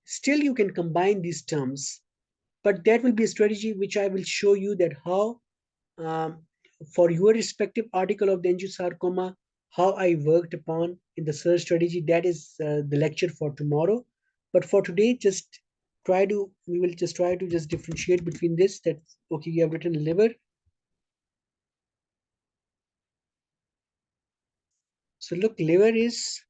still you can combine these terms, but that will be a strategy which I will show you that how um, for your respective article of the angiosarcoma, how I worked upon in the search strategy. That is the lecture for tomorrow. But for today, we will just try to just differentiate between this, that, okay, you have written liver. So look, liver is,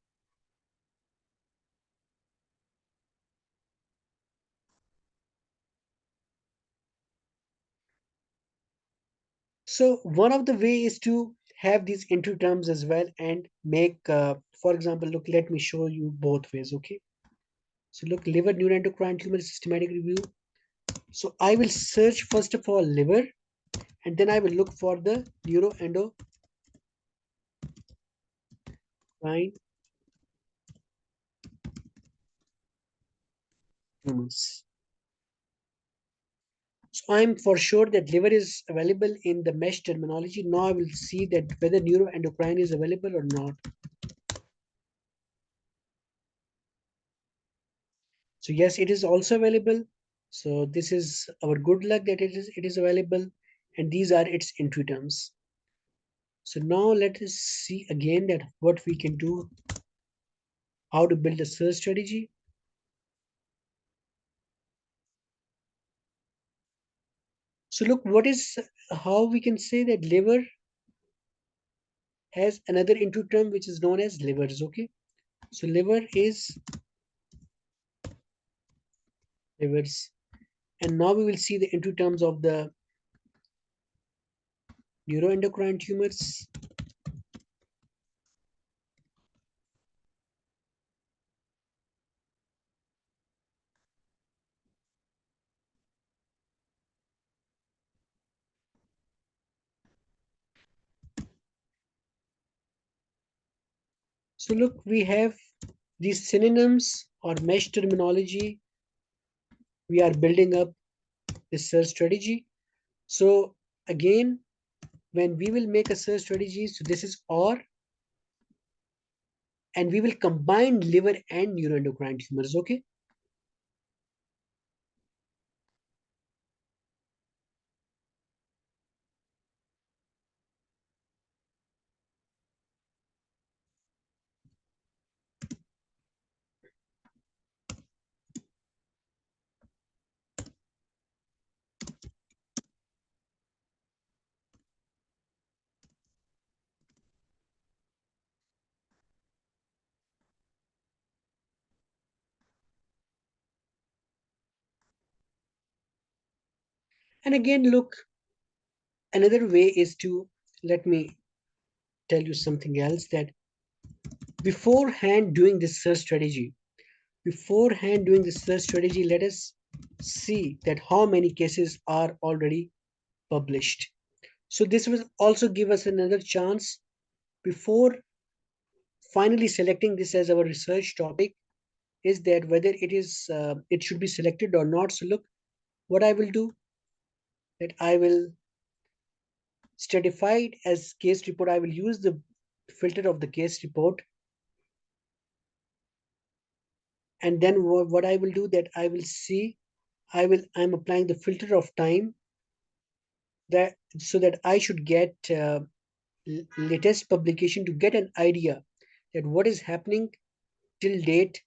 so one of the way is to have these entry terms as well and make, for example, look, let me show you both ways. Okay. So look, liver neuroendocrine tumor systematic review. So I will search first of all liver, and then I will look for the neuroendocrine tumors. So I'm for sure that liver is available in the mesh terminology. Now I will see that whether neuroendocrine is available or not. So yes, it is also available. So this is our good luck that it is available, and these are its entry terms. So now let us see again that what we can do, how to build a search strategy. So look, what is how we can say that liver has another entry term which is known as livers. Okay, so liver is livers, and now we will see the entry terms of the neuroendocrine tumors. So look, we have these synonyms or mesh terminology. We are building up this search strategy. So again, when we will make a search strategy, so this is or, and we will combine liver and neuroendocrine tumors. Okay. And again, look, another way is to, let me tell you something else, that beforehand doing this search strategy, beforehand doing this search strategy, let us see that how many cases are already published. So this will also give us another chance before finally selecting this as our research topic, is that whether it should be selected or not. So look, what I will do, that I will stratify it as case report. I will use the filter of the case report, and then what I will do, that I will see, I'm applying the filter of time, that so that I should get latest publication to get an idea that what is happening till date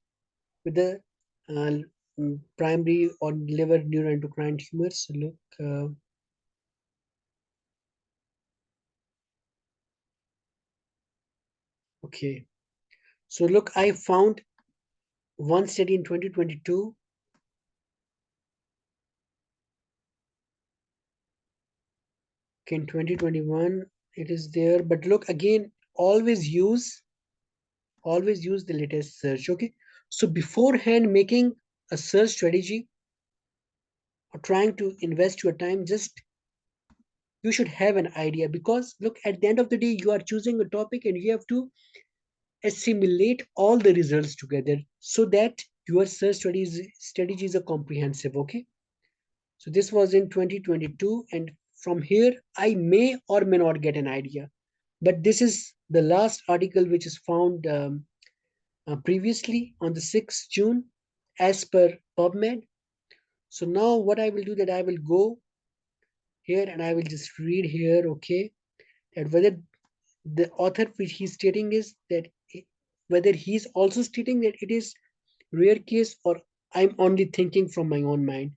with the uh, primary or liver neuroendocrine tumors. So look, okay. So look, I found one study in 2022. Okay, in 2021 it is there, but look again, always use the latest search. Okay, so beforehand making a search strategy or trying to invest your time, just you should have an idea, because look, at the end of the day you are choosing a topic and you have to assimilate all the results together so that your search strategies are comprehensive. Okay, so this was in 2022, and from here I may or may not get an idea, but this is the last article which is found previously on the 6th June as per PubMed. So now what I will do, that I will go here and I will just read here, okay, that whether the author which he's stating is that whether he's also stating that it is rare case or I'm only thinking from my own mind.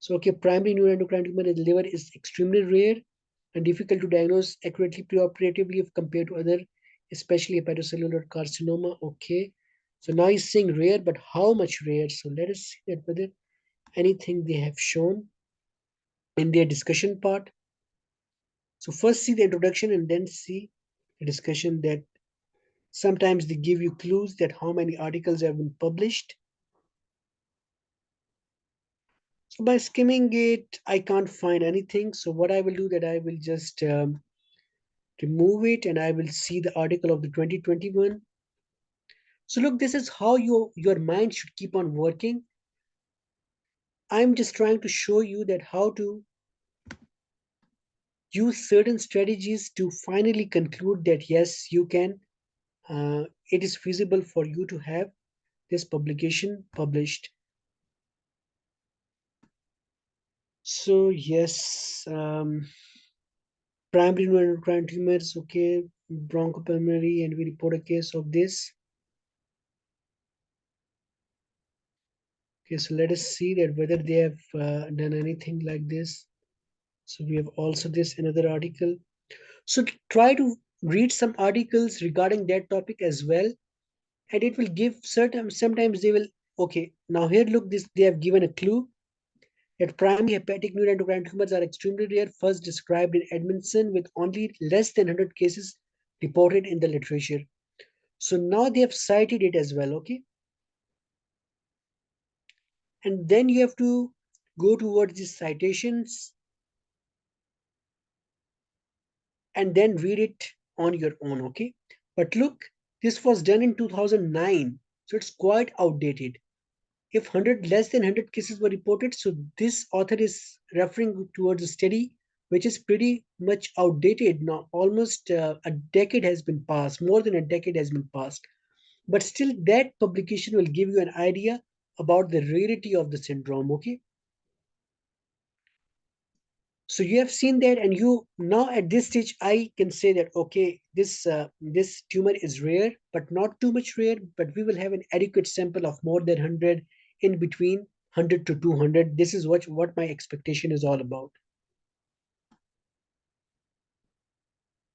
So okay, primary neuroendocrine tumor in the liver is extremely rare and difficult to diagnose accurately preoperatively if compared to other, especially hepatocellular carcinoma. Okay, so now he's saying rare, but how much rare? So let us see that whether anything they have shown in their discussion part. So first see the introduction and then see the discussion, that sometimes they give you clues that how many articles have been published. So by skimming it, I can't find anything. So what I will do, that I will just remove it and I will see the article of the 2021. So look, this is how your mind should keep on working. I'm just trying to show you that how to use certain strategies to finally conclude that yes, you can, it is feasible for you to have this publication published. So yes, primary neuroendocrine tumors, okay, bronchopulmonary, and we report a case of this. Okay, so let us see that whether they have done anything like this. So we have also this another article. So try to read some articles regarding that topic as well, and it will give certain. Sometimes they will. Okay, now here look this. They have given a clue that primary hepatic neuroendocrine tumors are extremely rare, first described in Edmondson with only less than 100 cases reported in the literature. So now they have cited it as well, okay? And then you have to go towards these citations and then read it on your own, okay? But look, this was done in 2009, so it's quite outdated. If 100 less than 100 cases were reported, so this author is referring towards a study which is pretty much outdated now. Almost a decade has been passed, more than a decade has been passed. But still, that publication will give you an idea about the rarity of the syndrome, okay? So you have seen that, and you now at this stage I can say that okay, this tumor is rare but not too much rare, but we will have an adequate sample of more than 100, in between 100 to 200. This is what my expectation is all about.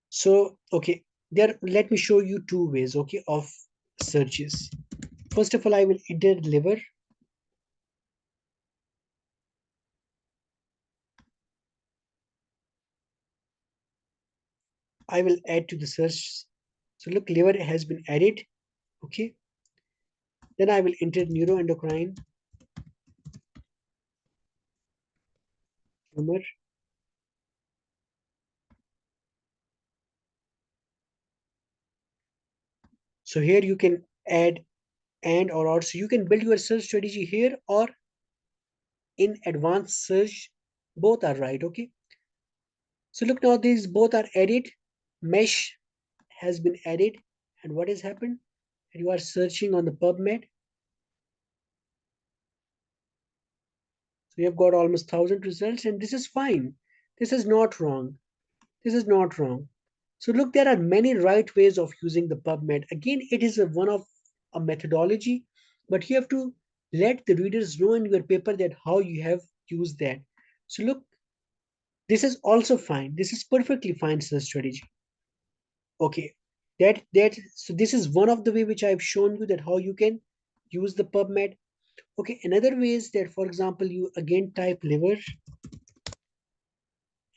So okay, there, let me show you two ways, okay, of searches. First of all, I will enter liver. I will add to the search. So look, liver has been added, okay. Then I will enter neuroendocrine tumor. So here you can add and or. So you can build your search strategy here or in advanced search. Both are right, okay. So look, now these both are added. Mesh has been added, and what has happened? You are searching on the PubMed. So you have got almost 1,000 results, and this is fine. This is not wrong. This is not wrong. So look, there are many right ways of using the PubMed. Again, it is one of a methodology, but you have to let the readers know in your paper that how you have used that. So look, this is also fine. This is perfectly fine search strategy. Okay, so this is one of the way which I've shown you that how you can use the PubMed. Okay, another way is that, for example, you again type liver,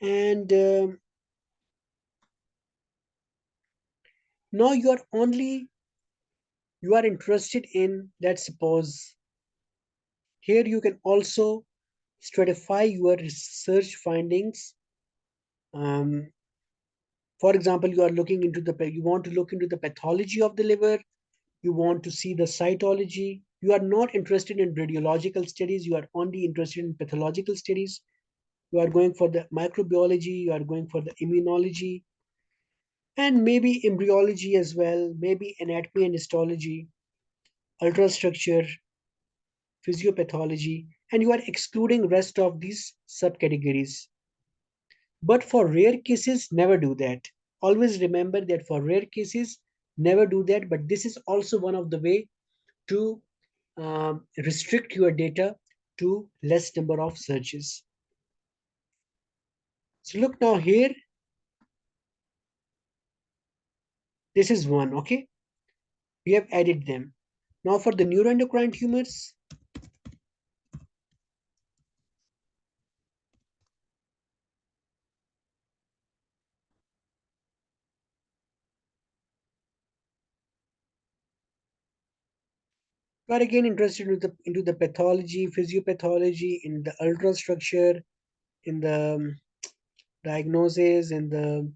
and now you are interested in, let's suppose, here you can also stratify your research findings. Um, for example, you want to look into the pathology of the liver. You want to see the cytology. You are not interested in radiological studies. You are only interested in pathological studies. You are going for the microbiology. You are going for the immunology, and maybe embryology as well. Maybe anatomy and histology, ultrastructure, physiopathology, and you are excluding rest of these subcategories. But for rare cases, never do that. Always remember that for rare cases, never do that. But this is also one of the way to restrict your data to less number of searches. So look, now here, this is one, okay? We have added them. Now for the neuroendocrine tumors, we are again interested into the pathology, physiopathology, in the ultrastructure, in the diagnosis, in the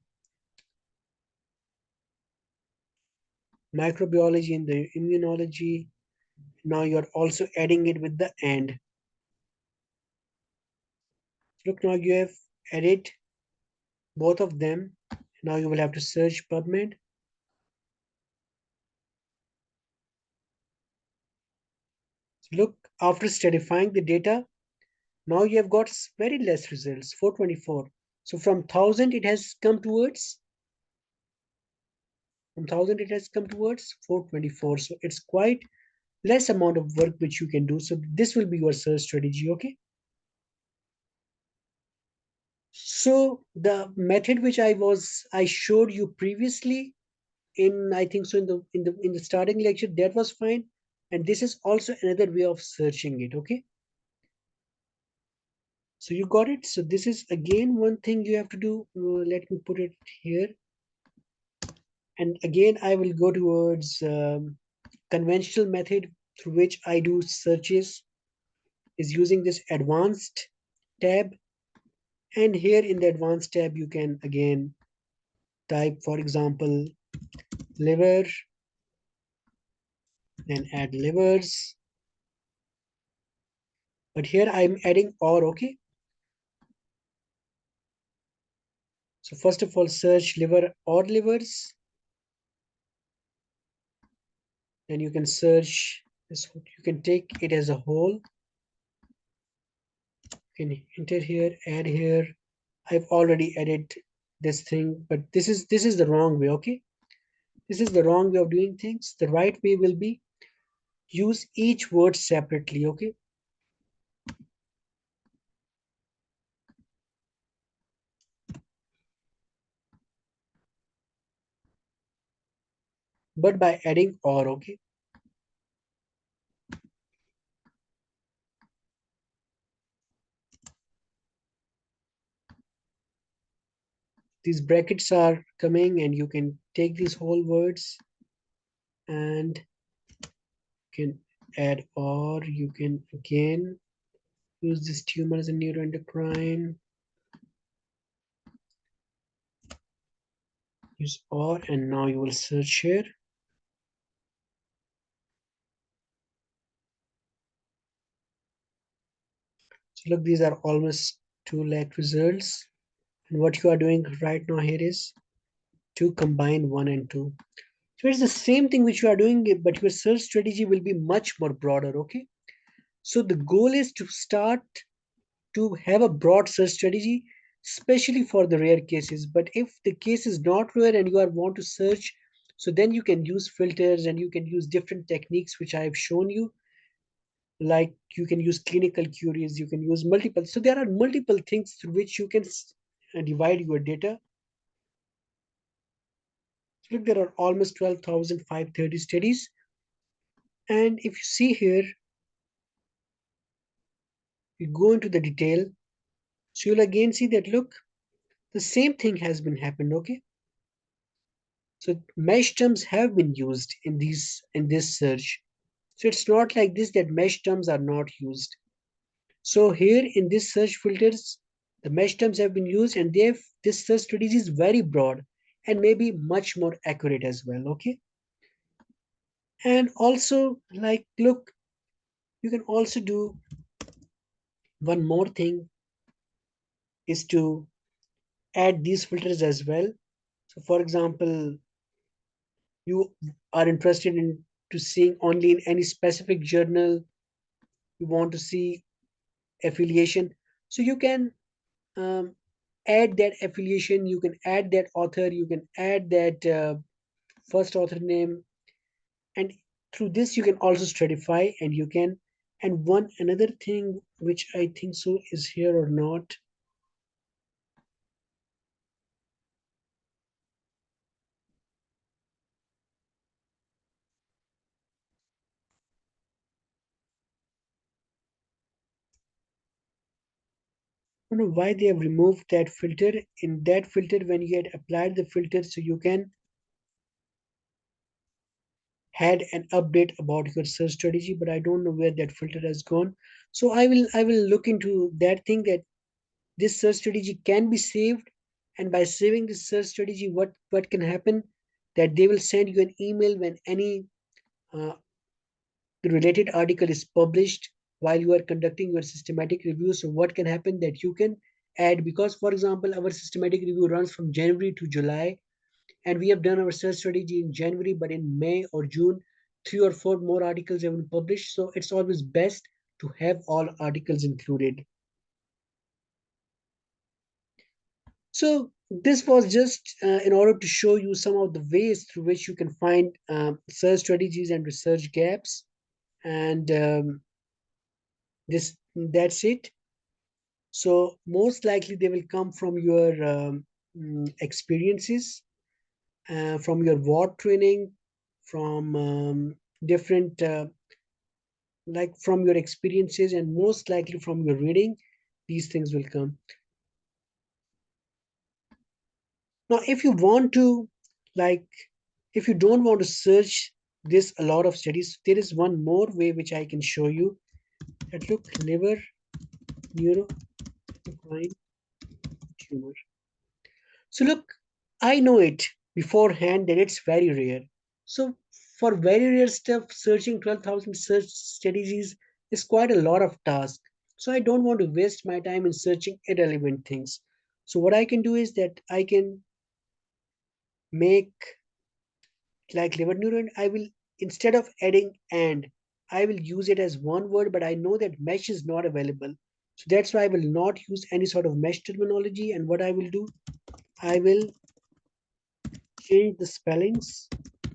microbiology, in the immunology. Now you're also adding it with the and. Look, now you have added both of them. Now you will have to search PubMed. Look, after stratifying the data, now you have got very less results, 424. So from 1000 it has come towards, from 1000 it has come towards 424. So it's quite less amount of work which you can do. So this will be your search strategy, okay? So the method which I showed you previously in, I think so, in the starting lecture, that was fine. And this is also another way of searching it, okay? So you got it. So this is again one thing you have to do. Let me put it here. And again, I will go towards conventional method through which I do searches is using this advanced tab. And here in the advanced tab, you can again type, for example, liver, then add livers. But here I'm adding or, okay? So first of all, search liver or livers. Then you can search this, you can take it as a whole. You can enter here, add here. I've already added this thing, but this is the wrong way, okay? This is the wrong way of doing things. The right way will be use each word separately, okay? But by adding or, okay? These brackets are coming and you can take these whole words and can add or, you can again use this tumor as a neuroendocrine, use or, and now you will search here. So look, these are almost 2 lakh results. And what you are doing right now here is to combine 1 and 2. So it's the same thing which you are doing, but your search strategy will be much more broader, okay? So the goal is to start to have a broad search strategy, especially for the rare cases. But if the case is not rare and you are want to search, so then you can use filters and you can use different techniques which I have shown you. Like you can use clinical queries, you can use multiple. So there are multiple things through which you can divide your data. So look, there are almost 12,530 studies. And if you see here, you go into the detail, so you'll again see that look, the same thing has been happened, okay? So mesh terms have been used in this search. So it's not like this that mesh terms are not used. So here in this search filters, the mesh terms have been used and this search strategy is very broad and maybe much more accurate as well, okay? And also, like, look, you can also do one more thing is to add these filters as well. So for example, you are interested in to seeing only in any specific journal, you want to see affiliation. So you can um, add that affiliation, you can add that author, you can add that first author name, and through this you can also stratify and you can, and one another thing which I think so is here or not. I don't know why they have removed that filter. In that filter, when you had applied the filter, so you can had an update about your search strategy, but I don't know where that filter has gone. So I will look into that thing, that this search strategy can be saved, and by saving this search strategy, what can happen, that they will send you an email when any uh, related article is published while you are conducting your systematic review. So what can happen, that you can add, because for example our systematic review runs from January to July, and we have done our search strategy in January, but in May or June 3 or 4 more articles have been published, so it's always best to have all articles included. So this was just in order to show you some of the ways through which you can find search strategies and research gaps, and that's it. So most likely they will come from your experiences, from your ward training, from different like from your experiences, and most likely from your reading. These things will come. Now if you want to, like, if you don't want to search this a lot of studies, there is one more way which I can show you. That look, liver neuroendocrine tumor. So look, I know it beforehand that it's very rare. So for very rare stuff, searching 12,000 search strategies is quite a lot of task. So I don't want to waste my time in searching irrelevant things. So what I can do is that I can make, like, liver neuron, I will, instead of adding and, I will use it as one word, but I know that mesh is not available. So that's why I will not use any sort of mesh terminology. And what I will do, I will change the spellings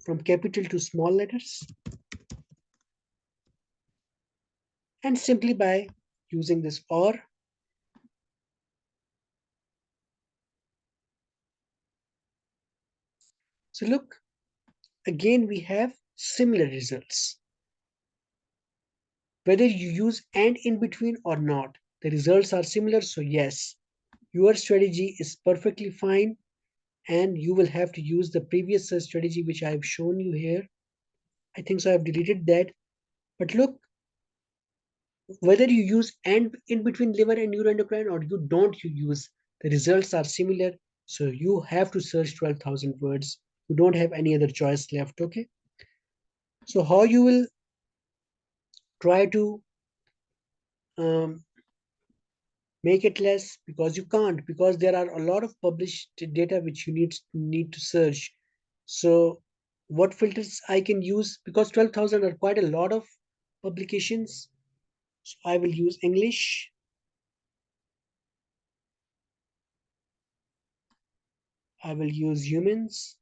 from capital to small letters, and simply by using this or. So look, again we have similar results. Whether you use and in between or not, the results are similar. So yes, your strategy is perfectly fine, and you will have to use the previous search strategy which I have shown you here. I think so I have deleted that. But look, whether you use and in between liver and neuroendocrine or you don't, you use, the results are similar. So you have to search 12,000 words. You don't have any other choice left. Okay. So how you will try to um, make it less, because you can't, because there are a lot of published data which you need to search. So what filters I can use, because 12,000 are quite a lot of publications. So I will use English. I will use humans.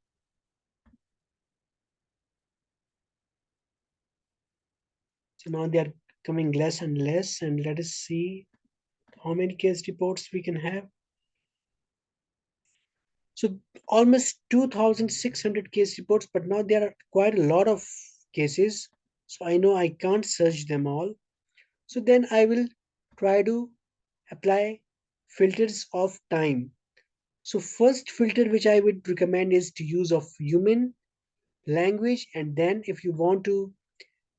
So now they are coming less and less, and let us see how many case reports we can have. So almost 2,600 case reports, but now there are quite a lot of cases. So I know I can't search them all. So then I will try to apply filters of time. So first filter which I would recommend is to use of human, language, and then if you want to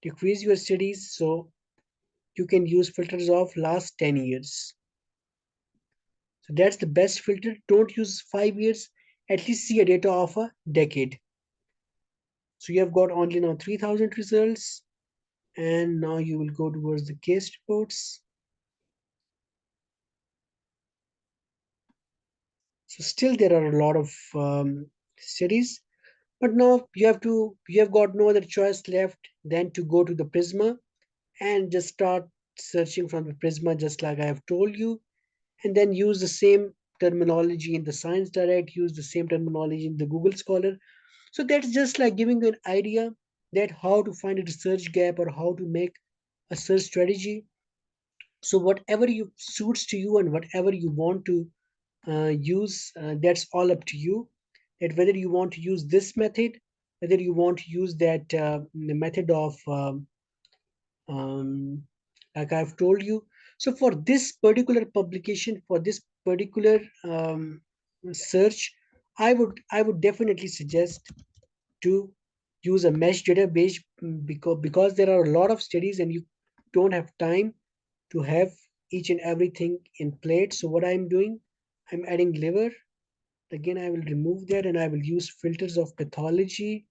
decrease your studies, so you can use filters of last 10 years. So that's the best filter. Don't use 5 years, at least see a data of a decade. So you have got only now 3,000 results, and now you will go towards the case reports. So still there are a lot of studies, but now you have got no other choice left than to go to the Prisma and just start searching from the Prisma, just like I have told you, and then use the same terminology in the Science Direct, use the same terminology in the Google Scholar. So that's just like giving you an idea that how to find a research gap or how to make a search strategy. So whatever you suits to you and whatever you want to use, that's all up to you. That whether you want to use this method, whether you want to use that the method of um, like I've told you. So for this particular publication, for this particular search, I would definitely suggest to use a mesh database, because there are a lot of studies and you don't have time to have each and everything in plate. So what I'm doing, I'm adding liver. Again, I will remove that and I will use filters of pathology,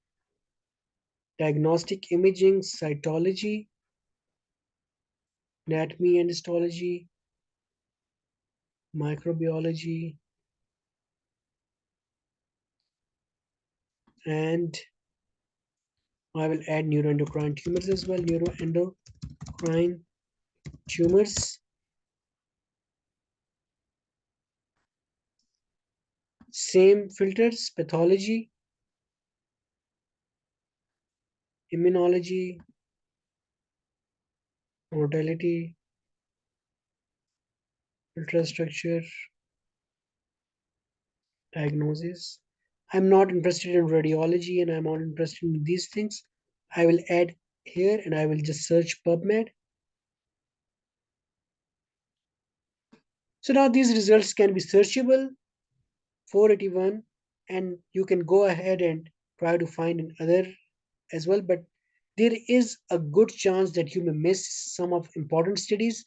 diagnostic imaging, cytology, anatomy and histology, microbiology, and I will add neuroendocrine tumors as well. Neuroendocrine tumors, same filters, pathology, immunology, mortality, ultrastructure, diagnosis. I'm not interested in radiology and I'm not interested in these things. I will add here and I will just search PubMed. So now these results can be searchable, 481, and you can go ahead and try to find another as well. But there is a good chance that you may miss some of important studies,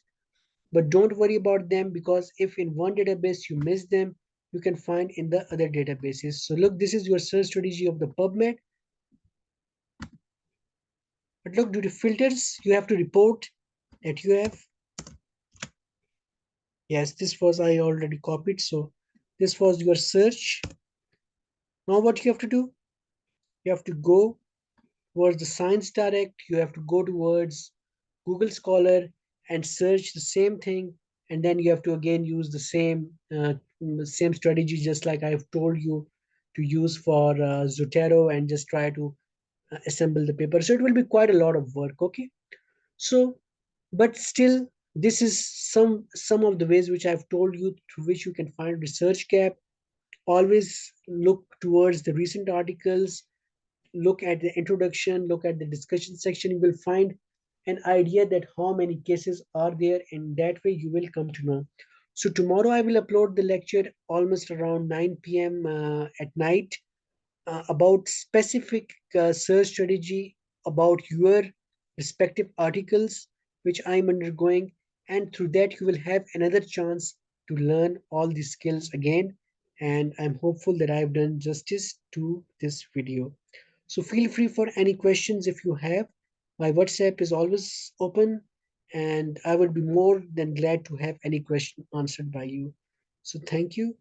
but don't worry about them because if in one database you miss them, you can find in the other databases. So look, this is your search strategy of the PubMed. But look, due to filters, you have to report that you have. Yes, this was I already copied. So this was your search. Now what you have to do? You have to go towards the Science Direct. You have to go towards Google Scholar and search the same thing. And then you have to again use the same strategy, just like I've told you to use for Zotero, and just try to assemble the paper. So it will be quite a lot of work. Okay. So but still this is some of the ways which I've told you through which you can find research gap. Always look towards the recent articles, look at the introduction, look at the discussion section. You will find an idea that how many cases are there, and that way you will come to know. So tomorrow I will upload the lecture almost around 9 p.m. At night, about specific search strategy about your respective articles which I'm undergoing, and through that you will have another chance to learn all these skills again. And I'm hopeful that I've done justice to this video. So feel free for any questions if you have. My WhatsApp is always open, and I would be more than glad to have any question answered by you. So thank you.